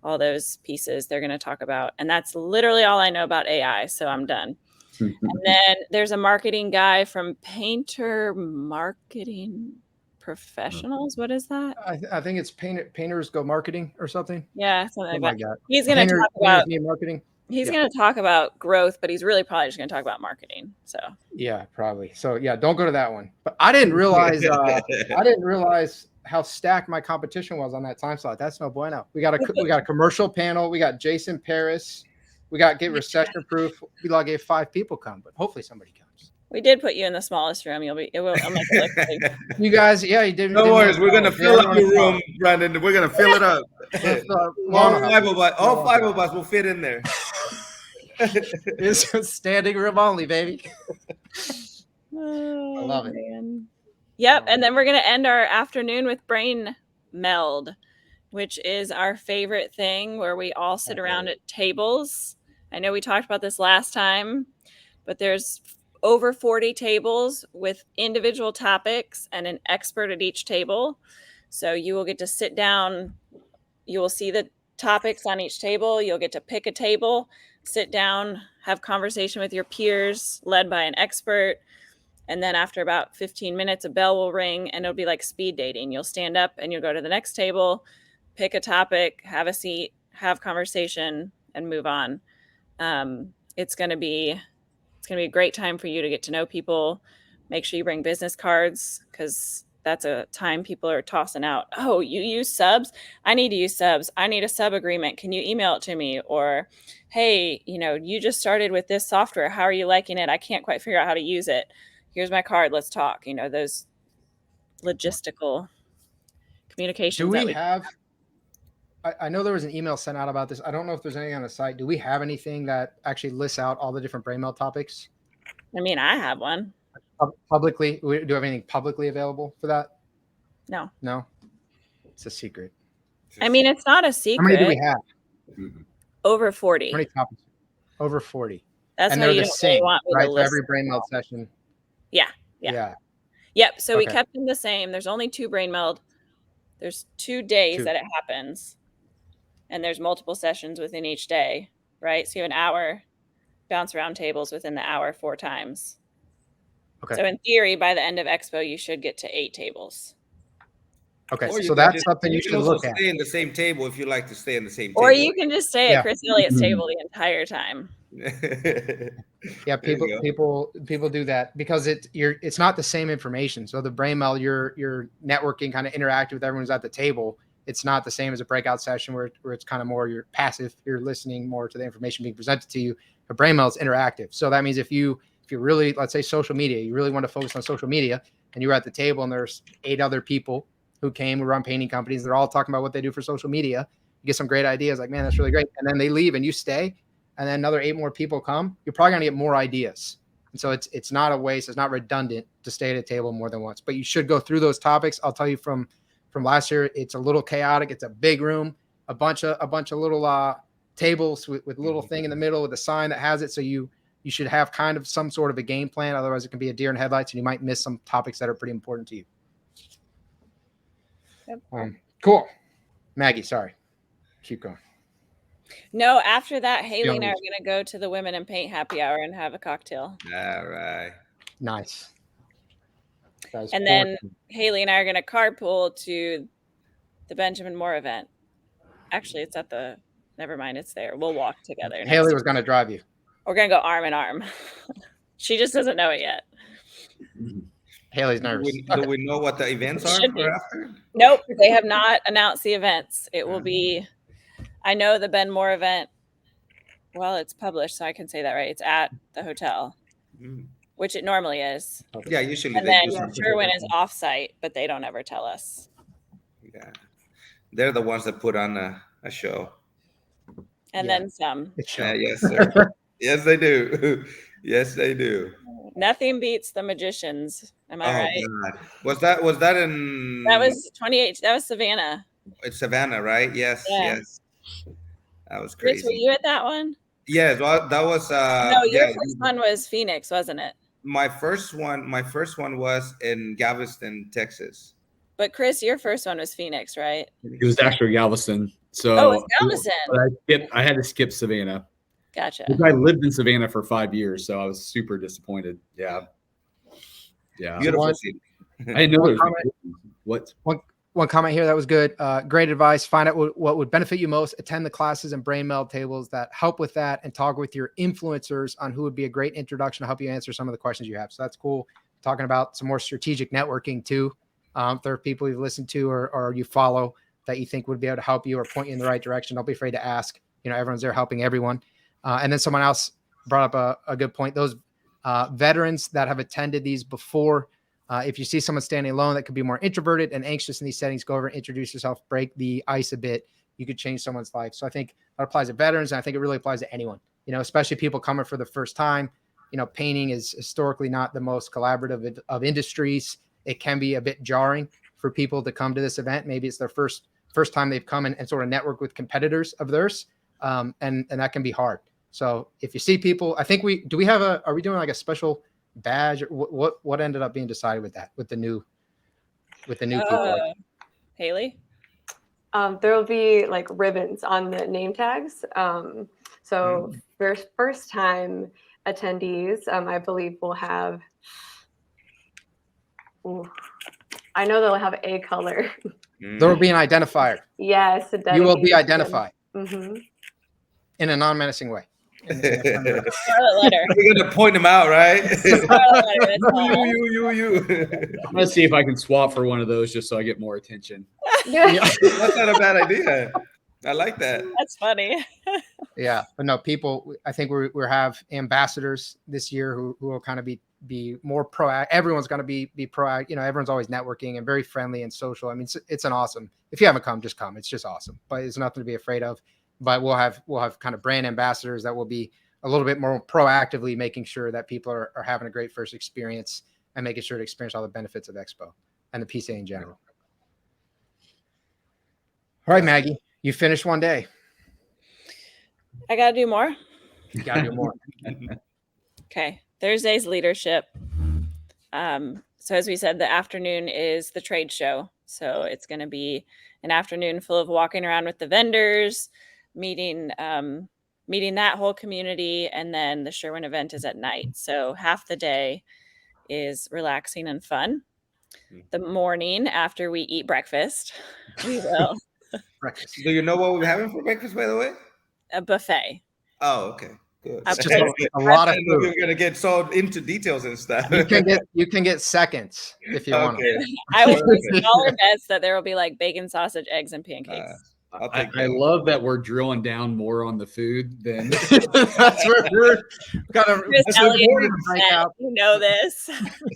B: all those pieces they're going to talk about. And that's literally all I know about AI. So I'm done. And then there's a marketing guy from Painter Marketing Professionals. What is that?
A: I think it's Painters Go Marketing or something.
B: Yeah, something like that.
A: God.
B: He's going to talk about
A: marketing.
B: He's going to talk about growth, but he's really probably just going to talk about marketing. So
A: yeah, probably. So yeah, don't go to that one. But I didn't realize how stacked my competition was on that time slot. That's no bueno. We got a commercial panel. We got Jason Paris. We got get recession proof. We gave 5 people come, but hopefully somebody comes.
B: We did put you in the smallest room. I'll make it look big.
A: You guys, yeah, you did.
C: No worries. We're gonna fill up your room, Brandon. We're gonna fill it up. All five of us will fit in there.
A: It's a standing room only, baby.
B: Oh,
A: I love it.
B: Man. Yep. And then we're going to end our afternoon with brain meld, which is our favorite thing where we all sit around at tables. I know we talked about this last time, but there's over 40 tables with individual topics and an expert at each table. So you will get to sit down. You will see the topics on each table. You'll get to pick a table, sit down, have conversation with your peers led by an expert. And then after about 15 minutes, a bell will ring and it'll be like speed dating. You'll stand up and you'll go to the next table, pick a topic, have a seat, have conversation, and move on. It's going to be a great time for you to get to know people. Make sure you bring business cards because that's a time people are tossing out. Oh, you use subs? I need to use subs. I need a sub agreement. Can you email it to me? Or, hey, you just started with this software. How are you liking it? I can't quite figure out how to use it. Here's my card. Let's talk. Those logistical communications.
A: Do we have, I know there was an email sent out about this. I don't know if there's anything on the site. Do we have anything that actually lists out all the different brain meld topics?
B: I mean, I have one.
A: Publicly? Do you have anything publicly available for that?
B: No.
A: It's a secret.
B: I mean, it's not a secret.
A: How many do we have?
B: Over 40.
A: How many topics? Over 40.
B: That's
A: and
B: why
A: they're
B: you
A: the
B: don't
A: same,
B: really want me
A: right?
B: to
A: For
B: list
A: every brain meld session.
B: Yeah. Yep. So we
A: Okay.
B: kept them the same. There's only 2 brain meld. There's 2 days that it happens. And there's multiple sessions within each day, right? So you have an hour, bounce around tables within the hour 4 times.
A: Okay.
B: So in theory, by the end of Expo, you should get to 8 tables.
A: Okay. So that's something you should look at.
C: Stay in the same table if you like to stay in the same table.
B: Or you can just stay at Chris Elliott's table the entire time.
A: Yeah, people do that because it's not the same information. So the brain meld, you're networking, kind of interacting with everyone who's at the table. It's not the same as a breakout session where it's kind of more you're passive, you're listening more to the information being presented to you. A brain meld is interactive. So that means if you really, let's say social media, you really want to focus on social media and you're at the table and there's 8 other people who run painting companies. They're all talking about what they do for social media. You get some great ideas like, man, that's really great. And then they leave and you stay and then another 8 more people come, you're probably going to get more ideas. And so it's not a waste. It's not redundant to stay at a table more than once, but you should go through those topics. I'll tell you from last year, it's a little chaotic. It's a big room, a bunch of little tables with a little thing in the middle with a sign that has it. So you should have kind of some sort of a game plan. Otherwise it can be a deer in headlights and you might miss some topics that are pretty important to you.
B: Yep.
A: Cool. Maggie, sorry. Keep going.
B: No, after that, Haley and I are going to go to the Women in Paint happy hour and have a cocktail.
C: All right.
A: Nice.
B: And then Haley and I are going to carpool to the Benjamin Moore event. Actually, it's never mind, it's there. We'll walk together.
A: Haley was going to drive you.
B: We're going to go arm in arm. She just doesn't know it yet.
A: Haley's nervous.
C: Do we know what the events are for after?
B: Nope, they have not announced the events. It will be, I know the Ben Moore event, well, it's published, so I can say that, right? It's at the hotel, which it normally is.
C: Yeah, usually.
B: And then Sherwin is off-site, but they don't ever tell us.
C: Yeah, they're the ones that put on a show.
B: And then some.
C: Yes, sir. Yes, they do. Yes, they do.
B: Nothing beats the magicians. Am I right?
C: God. Was that in?
B: That was 28. That was Savannah.
C: It's Savannah, right? Yes.
B: Yeah.
C: Yes. That was crazy.
B: Chris, were you at that one?
C: Yeah, that was.
B: No, your first one was Phoenix, wasn't it?
C: My first one was in Galveston, Texas.
B: But Chris, your first one was Phoenix, right?
E: It was actually Galveston. So
B: it's Galveston.
E: I had to skip Savannah.
B: Gotcha.
E: I lived in Savannah for 5 years, so I was super disappointed. Yeah.
C: Beautiful city.
E: I didn't know
A: One comment here that was good. Great advice. Find out what would benefit you most. Attend the classes and brain meld tables that help with that, and talk with your influencers on who would be a great introduction to help you answer some of the questions you have. So that's cool. Talking about some more strategic networking too. If there are people you've listened to or you follow that you think would be able to help you or point you in the right direction, don't be afraid to ask. Everyone's there helping everyone. And then someone else brought up a good point. Those veterans that have attended these before. If you see someone standing alone that could be more introverted and anxious in these settings, go over and introduce yourself, break the ice a bit. You could change someone's life. So I think that applies to veterans, and I think it really applies to anyone, especially people coming for the first time. Painting is historically not the most collaborative of industries. It can be a bit jarring for people to come to this event. Maybe it's their first time they've come and sort of network with competitors of theirs. And that can be hard. So if you see people, I think are we doing like a special badge? What ended up being decided with that, with the new people?
B: Haley?
D: There will be like ribbons on the name tags. So for first time attendees, I believe we'll have, I know they'll have a color.
A: There will be an identifier.
D: Yes.
A: You will be identified
D: in
A: a non-menacing way.
B: Scarlet letter.
C: We're gonna point them out, right?
E: You. I'm gonna see if I can swap for one of those just so I get more attention.
C: That's not a bad idea. I like that.
B: That's funny.
A: Yeah, but no, people. I think we have ambassadors this year who will kind of be more proactive. Everyone's going to be proactive. Everyone's always networking and very friendly and social. I mean, it's an awesome. If you haven't come, just come. It's just awesome. But it's nothing to be afraid of. But we'll have kind of brand ambassadors that will be a little bit more proactively making sure that people are having a great first experience and making sure to experience all the benefits of Expo and the PCA in general. All right, Maggie, you finished one day.
B: I got to do more.
A: You got to do more.
B: Okay. Thursday's leadership. So as we said, the afternoon is the trade show. So it's going to be an afternoon full of walking around with the vendors, meeting that whole community, and then the Sherwin event is at night. So half the day is relaxing and fun. The morning after we eat breakfast, we will.
A: Breakfast.
C: Do you know what we're having for breakfast, by the way?
B: A buffet.
C: Oh, okay. Good.
A: It's just a lot of food.
C: You're gonna get so into details and stuff.
A: You can get seconds if you want to.
B: I will place smaller bets that there will be like bacon, sausage, eggs, and pancakes.
E: I love that we're drilling down more on the food than
A: that's where we're kind of
B: breakout. You know this.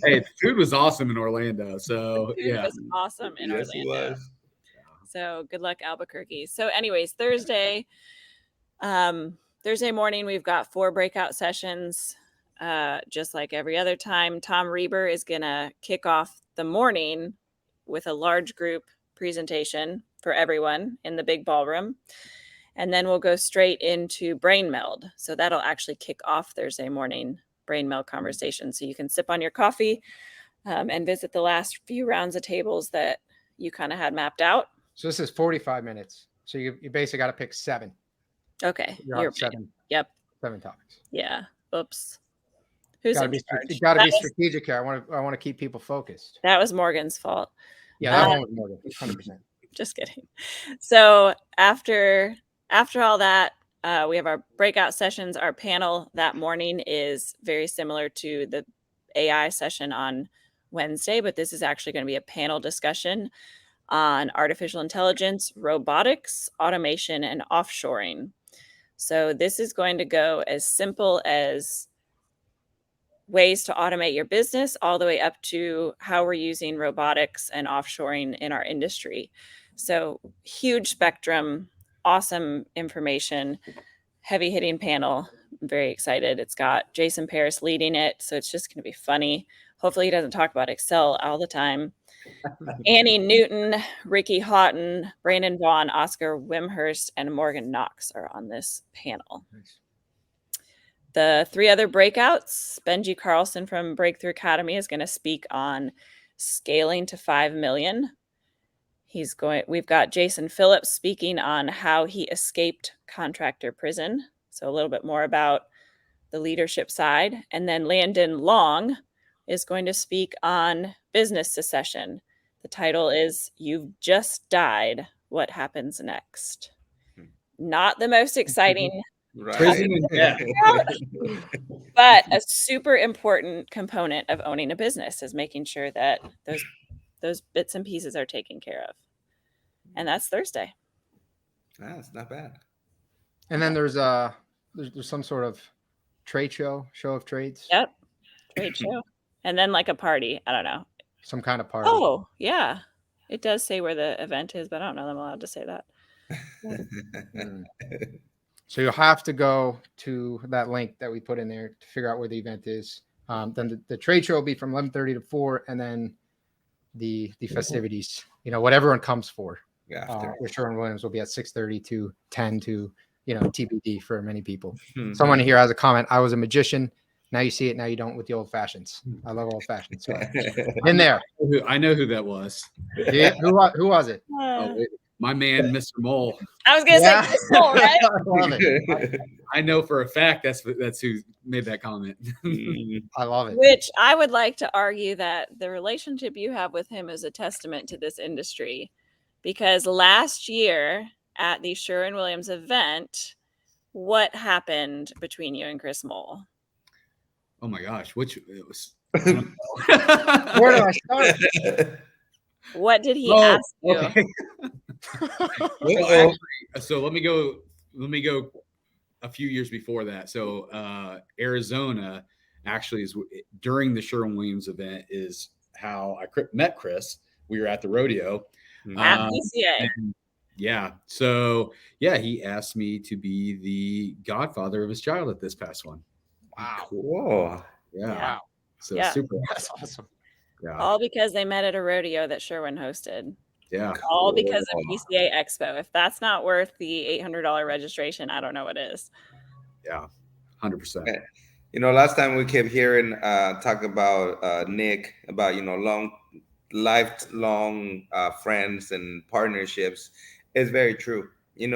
E: Hey, the food was awesome in Orlando. So
B: It was awesome in Orlando. So good luck, Albuquerque. So anyways, Thursday morning, we've got 4 breakout sessions, just like every other time. Tom Reber is going to kick off the morning with a large group presentation for everyone in the big ballroom. And then we'll go straight into brain meld. So that'll actually kick off Thursday morning brain meld conversation. So you can sip on your coffee and visit the last few rounds of tables that you kind of had mapped out.
A: So this is 45 minutes. So you basically got to pick 7.
B: Okay.
A: You're 7.
B: Yep.
A: 7 topics.
B: Yeah. Oops. Who's in charge?
A: You got to be strategic here. I want to keep people focused.
B: That was Morgan's fault.
A: Yeah, that one was Morgan. 100%.
B: Just kidding. So after all that, we have our breakout sessions. Our panel that morning is very similar to the AI session on Wednesday, but this is actually going to be a panel discussion on artificial intelligence, robotics, automation, and offshoring. So this is going to go as simple as ways to automate your business all the way up to how we're using robotics and offshoring in our industry. So huge spectrum, awesome information, heavy hitting panel. I'm very excited. It's got Jason Paris leading it. So it's just going to be funny. Hopefully he doesn't talk about Excel all the time. Annie Newton, Ricky Houghton, Brandon Vaughn, Oscar Wimhurst, and Morgan Knox are on this panel.
A: Nice.
B: The 3 other breakouts, Benji Carlson from Breakthrough Academy is going to speak on scaling to 5 million. We've got Jason Phillips speaking on how he escaped contractor prison. So a little bit more about the leadership side. And then Landon Long is going to speak on business secession. The title is You've Just Died. What Happens Next? Not the most exciting
C: Right.
B: but a super important component of owning a business is making sure that those bits and pieces are taken care of. And that's Thursday.
C: That's not bad.
A: And then there's some sort of trade show of trades.
B: Yep. Trade show. And then like a party. I don't know.
A: Some kind of party.
B: Oh, yeah. It does say where the event is, but I don't know that I'm allowed to say that.
A: So you'll have to go to that link that we put in there to figure out where the event is. Then the trade show will be from 11:30 to 4, and then the festivities, what everyone comes for. With Sherwin-Williams will be at 6:30 to 10 to, TBD for many people. Someone here has a comment. I was a magician. Now you see it. Now you don't with the old fashions. I love old fashions. So in there.
E: I know who that was.
A: Yeah, who was it?
E: My man, Mr. Mole.
B: I was going to say Mole, right?
A: I love it.
E: I know for a fact that's who made that comment.
A: I love it.
B: Which I would like to argue that the relationship you have with him is a testament to this industry, because last year at the Sherwin-Williams event, what happened between you and Chris Mole?
E: Oh my gosh, it was.
A: Where do I start?
B: What did he ask you?
E: Okay. So let me go a few years before that. So Arizona actually is during the Sherwin-Williams event is how I met Chris. We were at the rodeo.
B: At PCA.
E: Yeah. So yeah, he asked me to be the godfather of his child at this past one.
A: Wow.
C: Cool.
E: Yeah.
A: Wow.
E: So super.
A: That's awesome.
E: Yeah.
B: All because they met at a rodeo that Sherwin hosted.
E: Yeah.
B: All because of PCA Expo. If that's not worth the $800 registration, I don't know what is.
E: Yeah. 100%.
C: Last time we kept hearing talk about Nick about lifelong friends and partnerships. It's very true. We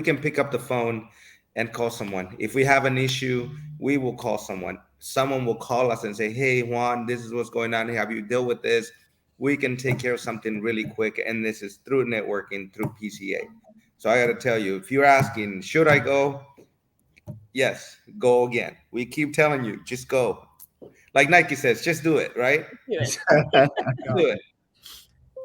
C: can pick up the phone and call someone. If we have an issue, we will call someone. Someone will call us and say, hey, Juan, this is what's going on. Have you dealt with this? We can take care of something really quick. And this is through networking, through PCA. So I got to tell you, if you're asking, should I go? Yes, go again. We keep telling you, just go. Like Nike says, just do it, right?
B: Do it.
C: Do it.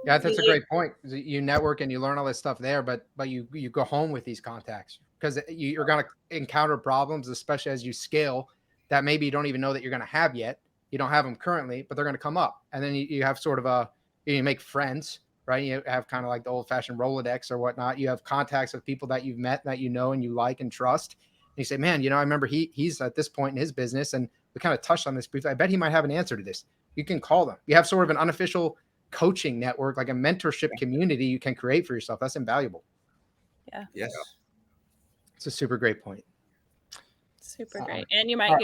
A: Yeah, that's a great point. You network and you learn all this stuff there, but you go home with these contacts because you're going to encounter problems, especially as you scale, that maybe you don't even know that you're going to have yet. You don't have them currently, but they're going to come up. And then you have sort of you make friends, right? You have kind of like the old fashioned Rolodex or whatnot. You have contacts with people that you've met that you know and you like and trust. And you say, man, I remember he's at this point in his business, and we kind of touched on this briefly. I bet he might have an answer to this. You can call them. You have sort of an unofficial coaching network, like a mentorship community you can create for yourself. That's invaluable.
B: Yeah.
C: Yes.
A: It's a super great point.
B: Super great. And you might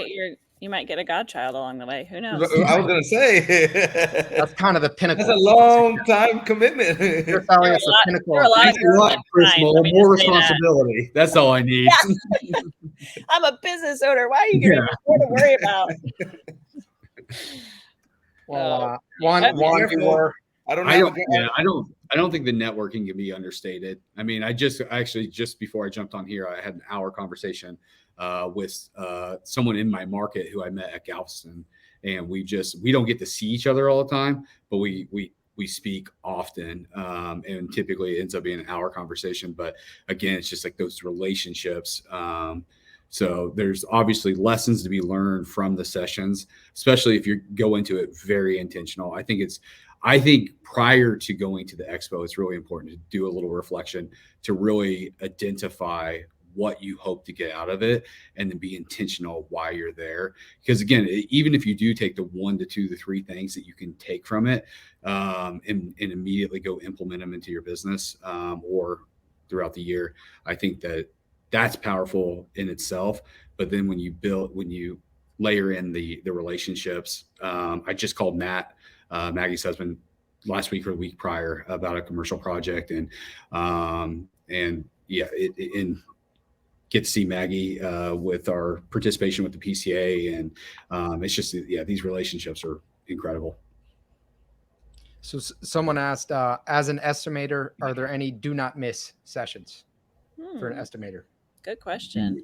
B: get a godchild along the way. Who knows?
C: I was going to say.
A: That's kind of the pinnacle.
C: That's a long time commitment.
A: You're telling us the pinnacle.
E: More responsibility. That's all I need.
B: Yeah. I'm a business owner. Why are you giving me more to worry about?
A: Well, Juan, you were.
E: I don't think the networking can be understated. I mean, just before I jumped on here, I had an hour conversation with someone in my market who I met at Galveston, and we don't get to see each other all the time, but we speak often, and typically it ends up being an hour conversation. But again, it's just like those relationships. So there's obviously lessons to be learned from the sessions, especially if you go into it very intentional. I think prior to going to the expo, it's really important to do a little reflection to really identify what you hope to get out of it, and then be intentional why you're there. Because again, even if you do take the 1 to 2 to 3 things that you can take from it, and immediately go implement them into your business, or throughout the year, I think that's powerful in itself. But then when you layer in the relationships, I just called Matt, Maggie's husband, last week or the week prior about a commercial project, and get to see Maggie with our participation with the PCA, and it's just these relationships are incredible.
A: So someone asked, as an estimator, are there any do not miss sessions for an estimator?
B: Good question.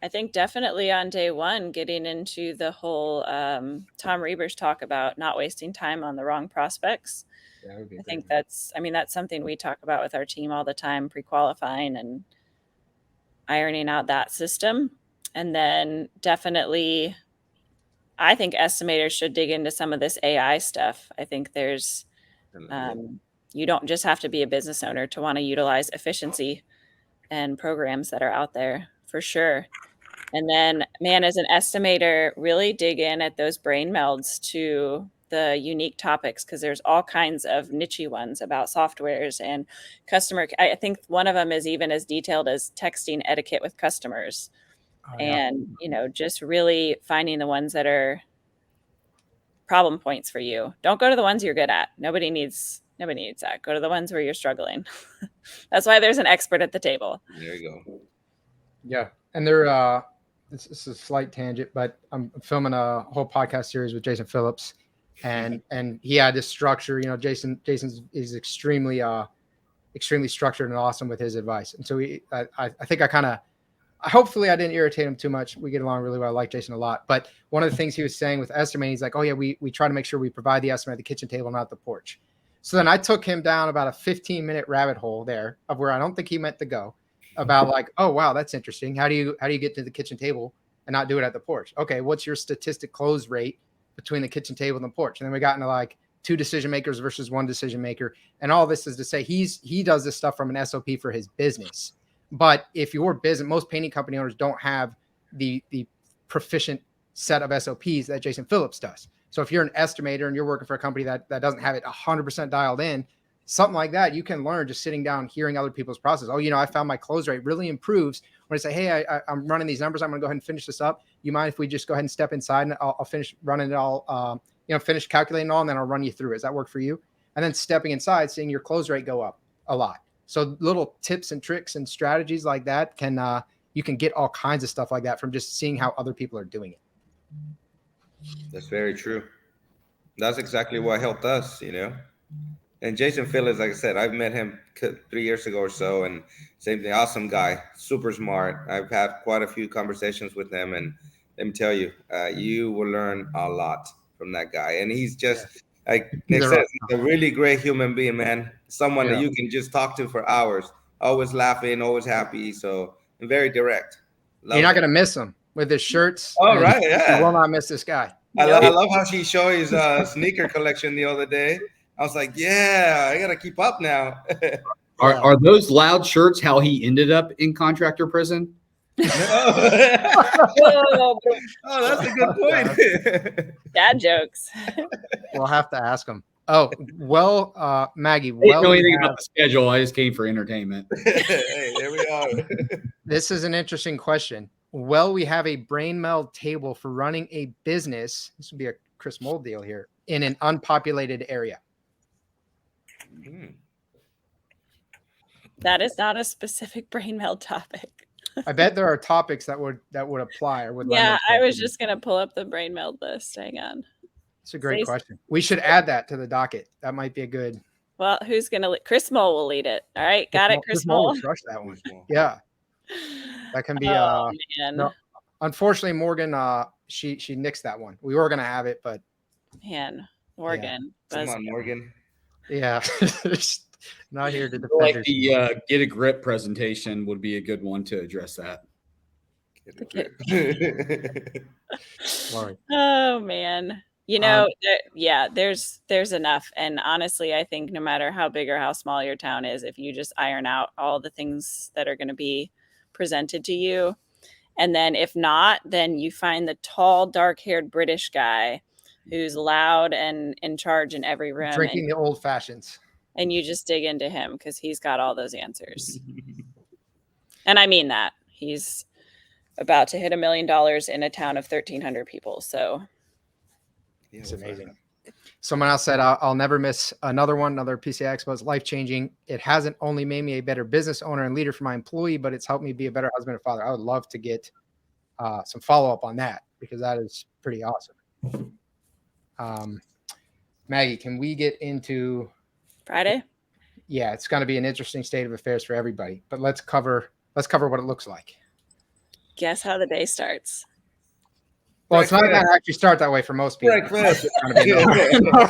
B: I think definitely on day one, getting into the whole Tom Reber's talk about not wasting time on the wrong prospects.
A: Yeah,
B: I think that's something we talk about with our team all the time, pre-qualifying and ironing out that system. And then definitely I think estimators should dig into some of this AI stuff. I think there's, you don't just have to be a business owner to want to utilize efficiency and programs that are out there, for sure. And then, man, as an estimator, really dig in at those brain melds to the unique topics, because there's all kinds of nichey ones about softwares and customer. I think one of them is even as detailed as texting etiquette with customers. And, just really finding the ones that are problem points for you. Don't go to the ones you're good at. Nobody needs that. Go to the ones where you're struggling. That's why there's an expert at the table.
C: There you go.
A: Yeah. And they're, this is a slight tangent, but I'm filming a whole podcast series with Jason Phillips, and he had this structure. Jason is extremely structured and awesome with his advice. And so I think hopefully I didn't irritate him too much. We get along really well. I like Jason a lot. But one of the things he was saying with estimating, he's like, oh yeah, we try to make sure we provide the estimate at the kitchen table, not the porch. So then I took him down about a 15-minute rabbit hole there of where I don't think he meant to go, about like, oh wow, that's interesting. How do you get to the kitchen table and not do it at the porch? Okay, what's your statistic close rate between the kitchen table and the porch? And then we got into like 2 decision makers versus 1 decision maker. And all this is to say he does this stuff from an SOP for his business. But if your business, most painting company owners don't have the proficient set of SOPs that Jason Phillips does. So if you're an estimator and you're working for a company that doesn't have it 100% dialed in, something like that, you can learn just sitting down, hearing other people's process. Oh, I found my close rate really improves when I say, hey, I'm running these numbers. I'm going to go ahead and finish this up. You mind if we just go ahead and step inside and I'll finish running it all, finish calculating it all, and then I'll run you through it. Does that work for you? And then stepping inside, seeing your close rate go up a lot. So little tips and tricks and strategies like that you can get all kinds of stuff like that from just seeing how other people are doing it.
C: That's very true. That's exactly what helped us, And Jason Phillips, like I said, I've met him 3 years ago or so, and same thing, awesome guy, super smart. I've had quite a few conversations with him, and let me tell you, you will learn a lot from that guy. And he's just, like Nick said, he's a really great human being, man. Someone that you can just talk to for hours, always laughing, always happy, so and very direct.
A: You're not going to miss him with his shirts.
C: Oh, right, yeah.
A: You will not miss this guy.
C: I love how she showed his sneaker collection the other day. I was like, yeah, I got to keep up now.
E: Are those loud shirts how he ended up in contractor prison?
C: Oh, that's a good point.
B: Dad jokes.
A: We'll have to ask him. Oh, well, Maggie.
E: I didn't know anything about the schedule. I just came for entertainment.
C: Hey, there we are.
A: This is an interesting question. Well, we have a brain meld table for running a business. This would be a Chris Mold deal here in an unpopulated area.
B: That is not a specific brain meld topic.
A: I bet there are topics that would apply or would.
B: Yeah, I was just gonna pull up the brain meld list. Hang on.
A: It's a great question. We should add that to the docket. That might be a good.
B: Well, who's gonna? Chris Mole will lead it. All right, got it. Chris Mole.
A: Crush that one. Yeah, that can be. No, unfortunately, Morgan. She nixed that one. We were gonna have it, but.
B: Man, Morgan.
C: Yeah. Come on, Morgan.
A: Yeah. Not here to defend.
E: Like the get a grip presentation would be a good one to address that.
B: Oh man, there's enough. And honestly, I think no matter how big or how small your town is, if you just iron out all the things that are going to be presented to you, and then if not, then you find the tall, dark-haired British guy who's loud and in charge in every room,
A: drinking the old fashions.
B: And you just dig into him because he's got all those answers. And I mean that. He's about to hit $1 million in a town of 1,300 people. So
A: it's amazing. Someone else said, I'll never miss another PCA Expo. It's life-changing. It hasn't only made me a better business owner and leader for my employee, but it's helped me be a better husband and father. I would love to get some follow-up on that because that is pretty awesome. Maggie, can we get into
B: Friday?
A: Yeah, it's going to be an interesting state of affairs for everybody, but let's cover what it looks like.
B: Guess how the day starts.
A: Well, it's not going to actually start that way for most people.
C: Breakfast.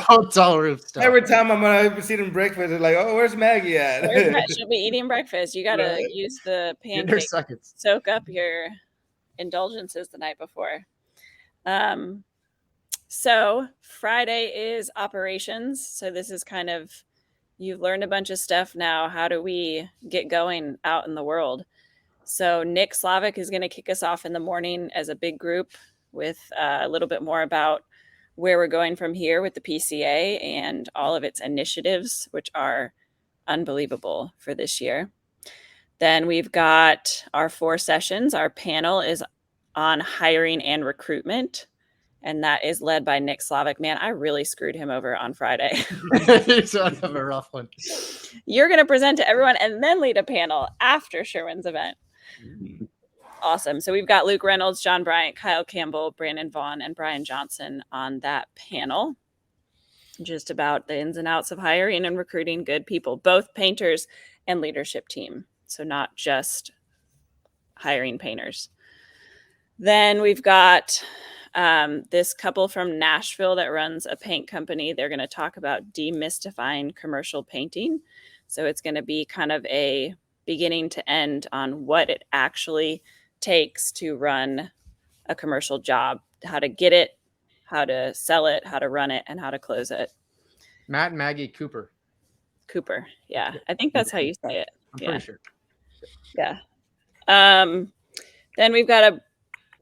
A: Hotel roof stuff.
C: Every time I'm going to see them breakfast, it's like, oh, where's Maggie at?
B: She'll be eating breakfast. You got to use the pancake. Soak up your indulgences the night before. So Friday is operations. So this is kind of, you've learned a bunch of stuff now. How do we get going out in the world? So Nick Slavic is going to kick us off in the morning as a big group with a little bit more about where we're going from here with the PCA and all of its initiatives, which are unbelievable for this year. Then we've got our 4 sessions. Our panel is on hiring and recruitment, and that is led by Nick Slavic. Man, I really screwed him over on Friday.
A: Sort of a rough one.
B: You're going to present to everyone and then lead a panel after Sherwin's event. Awesome. So we've got Luke Reynolds, John Bryant, Kyle Campbell, Brandon Vaughn, and Brian Johnson on that panel, just about the ins and outs of hiring and recruiting good people, both painters and leadership team. So not just hiring painters. Then we've got this couple from Nashville that runs a paint company. They're going to talk about demystifying commercial painting. So it's going to be kind of a beginning to end on what it actually takes to run a commercial job, how to get it, how to sell it, how to run it, and how to close it.
A: Matt and Maggie Cooper.
B: Yeah. I think that's how you say it.
A: I'm pretty sure.
B: Yeah. Then we've got a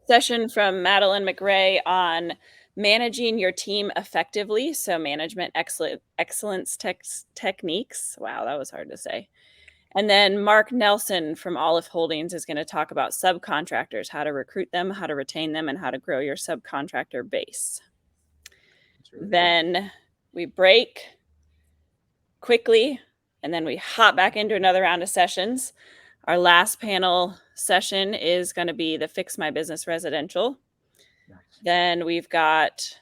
B: session from Madeline McRae on managing your team effectively. So management excellence techniques. Wow, that was hard to say. And then Mark Nelson from Olive Holdings is going to talk about subcontractors, how to recruit them, how to retain them, and how to grow your subcontractor base. Then we break quickly, and then we hop back into another round of sessions. Our last panel session is going to be the Fix My Business Residential. Nice. Then we've got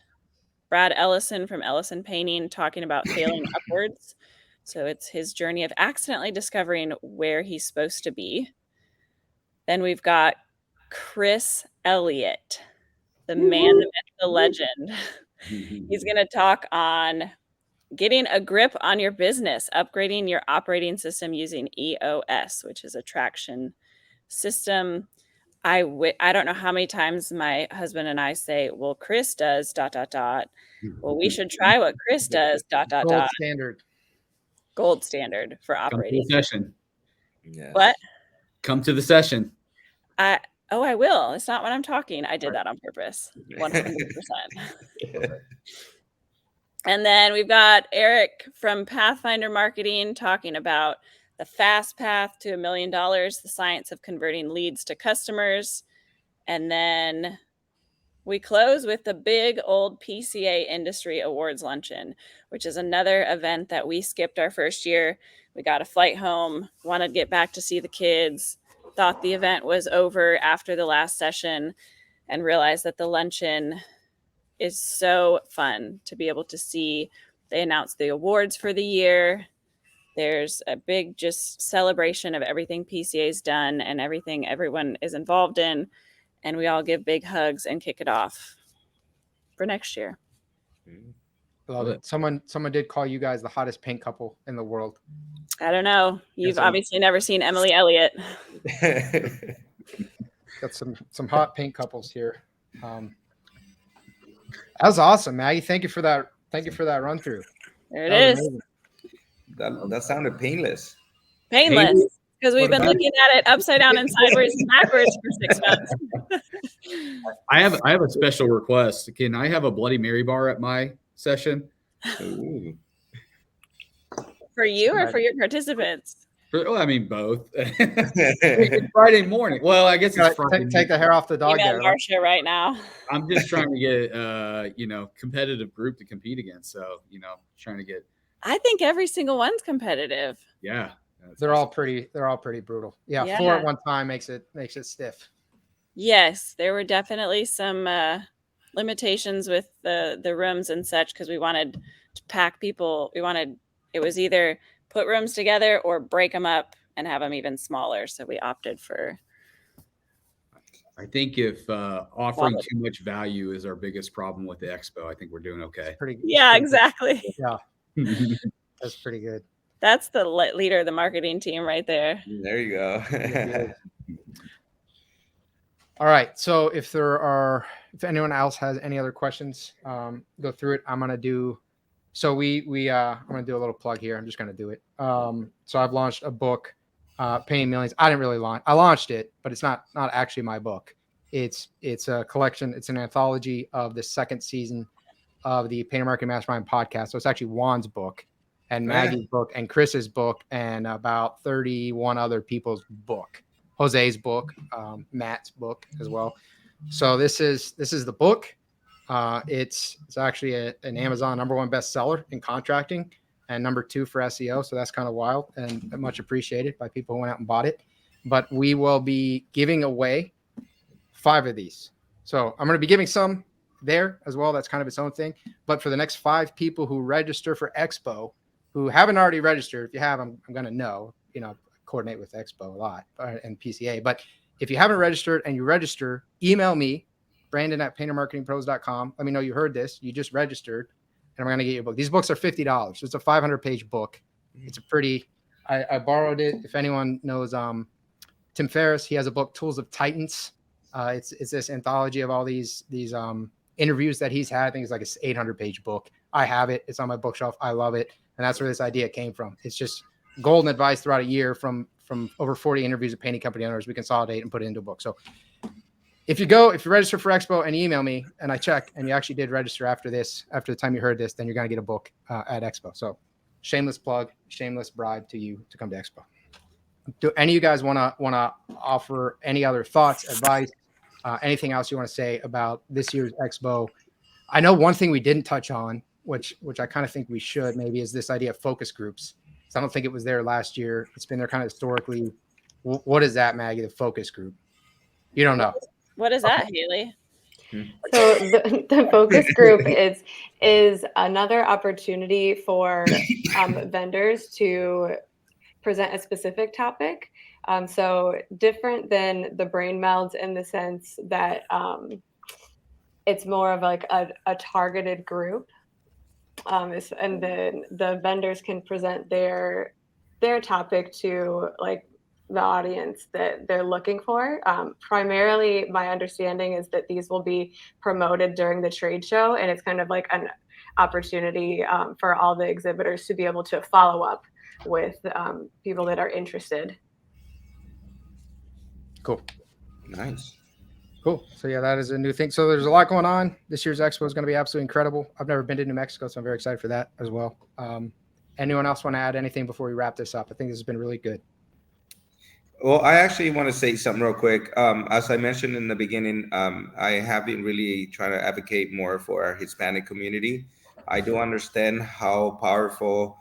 B: Brad Ellison from Ellison Painting talking about failing upwards. So it's his journey of accidentally discovering where he's supposed to be. Then we've got Chris Elliott, the man, the myth, the legend. He's going to talk on getting a grip on your business, upgrading your operating system using EOS, which is a traction system. I don't know how many times my husband and I say, well, Chris does ... Well, we should try what Chris does ...
A: Gold standard.
B: Gold standard for operating.
E: Come to the session.
C: Yes.
B: What?
E: Come to the session.
B: I will. It's not when I'm talking. I did that on purpose. 100%. And then we've got Eric from Pathfinder Marketing talking about the fast path to $1 million, the science of converting leads to customers. And then we close with the big old PCA Industry Awards Luncheon, which is another event that we skipped our first year. We got a flight home, wanted to get back to see the kids, thought the event was over after the last session, and realized that the luncheon is so fun to be able to see. They announced the awards for the year. There's a big just celebration of everything PCA's done and everything everyone is involved in. And we all give big hugs and kick it off for next year.
A: Love it. Someone did call you guys the hottest paint couple in the world.
B: I don't know. You've obviously never seen Emily Elliott.
A: Got some hot paint couples here. That was awesome, Maggie. Thank you for that. Thank you for that run through.
B: There it is.
C: That sounded painless.
B: Painless. Because we've been looking at it upside down and sideways and backwards for 6 months.
E: I have a special request. Can I have a Bloody Mary bar at my session?
C: Ooh.
B: For you or for your participants?
E: I mean, both. It's Friday morning. Well, I guess it's Friday.
A: Take the hair off the dog.
B: Email Marcia right now.
E: I'm just trying to get competitive group to compete against. So, trying to get.
B: I think every single one's competitive.
E: Yeah.
A: They're all pretty brutal. Yeah. 4 at one time makes it stiff. Yes,
B: there were definitely some limitations with the rooms and such, because we wanted to pack people. It was either put rooms together or break them up and have them even smaller. So we opted for.
E: I think if offering too much value is our biggest problem with the expo, I think we're doing okay.
B: Yeah, exactly.
A: Yeah. That's pretty good.
B: That's the leader of the marketing team right there.
C: There you go.
A: All right. So if anyone else has any other questions, go through it. I'm going to do, I'm going to do a little plug here. I'm just going to do it. So I've launched a book, Painting Millions. I didn't really launch, I launched it, but it's not actually my book. It's a collection. It's an anthology of the second season of the Painter Marketing Mastermind podcast. So it's actually Juan's book and Maggie's book and Chris's book and about 31 other people's book. Jose's book, Matt's book as well. So this is the book. It's actually an Amazon #1 bestseller in contracting and #2 for SEO. So that's kind of wild and much appreciated by people who went out and bought it. But we will be giving away 5 of these. So I'm going to be giving some there as well. That's kind of its own thing. But for the next 5 people who register for Expo, who haven't already registered, if you have, I'm going to know, coordinate with Expo a lot and PCA. But if you haven't registered and you register, email me, Brandon@paintermarketingpros.com. Let me know you heard this. You just registered, and I'm going to get you a book. These books are $50. It's a 500-page book. It's a pretty. I borrowed it. If anyone knows Tim Ferriss, he has a book, Tools of Titans. It's this anthology of all these interviews that he's had. I think it's like an 800-page book. I have it. It's on my bookshelf. I love it, and that's where this idea came from. It's just golden advice throughout a year from over 40 interviews with painting company owners. We consolidate and put it into a book. So if you register for Expo and you email me and I check and you actually did register after the time you heard this, then you're going to get a book at Expo. So shameless plug, shameless bribe to you to come to Expo. Do any of you guys want to offer any other thoughts, advice, anything else you want to say about this year's Expo? I know one thing we didn't touch on, which I kind of think we should maybe, is this idea of focus groups. So I don't think it was there last year. It's been there kind of historically. What is that, Maggie, the focus group? You don't know.
B: What is that, Haley?
D: So the focus group is another opportunity for vendors to present a specific topic. So different than the brain melds in the sense that it's more of like a targeted group. And then the vendors can present their topic to like the audience that they're looking for. Primarily, my understanding is that these will be promoted during the trade show, and it's kind of like an opportunity for all the exhibitors to be able to follow up with people that are interested.
A: Cool.
C: Nice.
A: Cool. So yeah, that is a new thing. So there's a lot going on. This year's Expo is going to be absolutely incredible. I've never been to New Mexico, so I'm very excited for that as well. Anyone else want to add anything before we wrap this up? I think this has been really good.
C: Well, I actually want to say something real quick. As I mentioned in the beginning, I have been really trying to advocate more for our Hispanic community. I do understand how powerful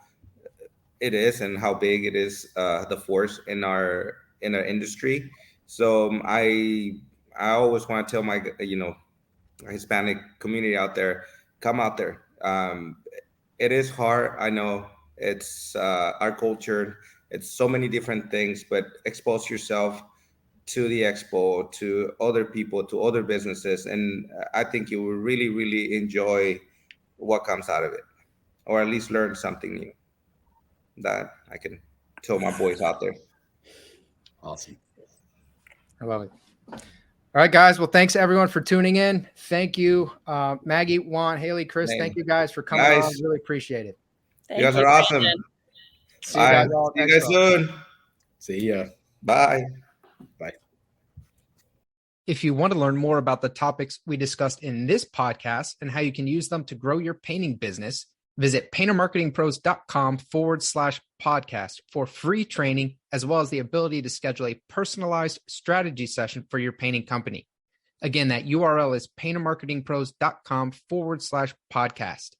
C: it is and how big it is, the force in our industry. So I always want to tell my Hispanic community out there, come out there. It is hard. I know it's our culture. It's so many different things, but expose yourself to the expo, to other people, to other businesses. And I think you will really, really enjoy what comes out of it, or at least learn something new that I can tell my boys out there.
E: Awesome.
A: I love it. All right, guys. Well, thanks everyone for tuning in. Thank you, Maggie, Juan, Haley, Chris. Thank you guys for coming on. Really appreciate it.
C: You guys are awesome.
A: See you guys
C: soon.
E: See ya.
C: Bye.
E: Bye.
A: If you want to learn more about the topics we discussed in this podcast and how you can use them to grow your painting business, visit paintermarketingpros.com/podcast for free training, as well as the ability to schedule a personalized strategy session for your painting company. Again, that URL is paintermarketingpros.com/podcast.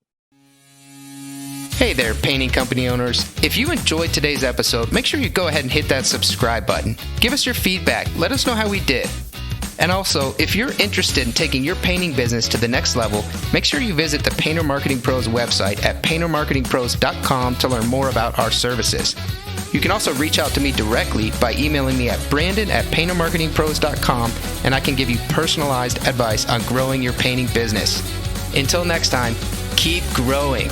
A: Hey there, painting company owners. If you enjoyed today's episode, make sure you go ahead and hit that subscribe button. Give us your feedback. Let us know how we did. And also, if you're interested in taking your painting business to the next level, make sure you visit the Painter Marketing Pros website at paintermarketingpros.com to learn more about our services. You can also reach out to me directly by emailing me at brandon@paintermarketingpros.com, and I can give you personalized advice on growing your painting business. Until next time, keep growing.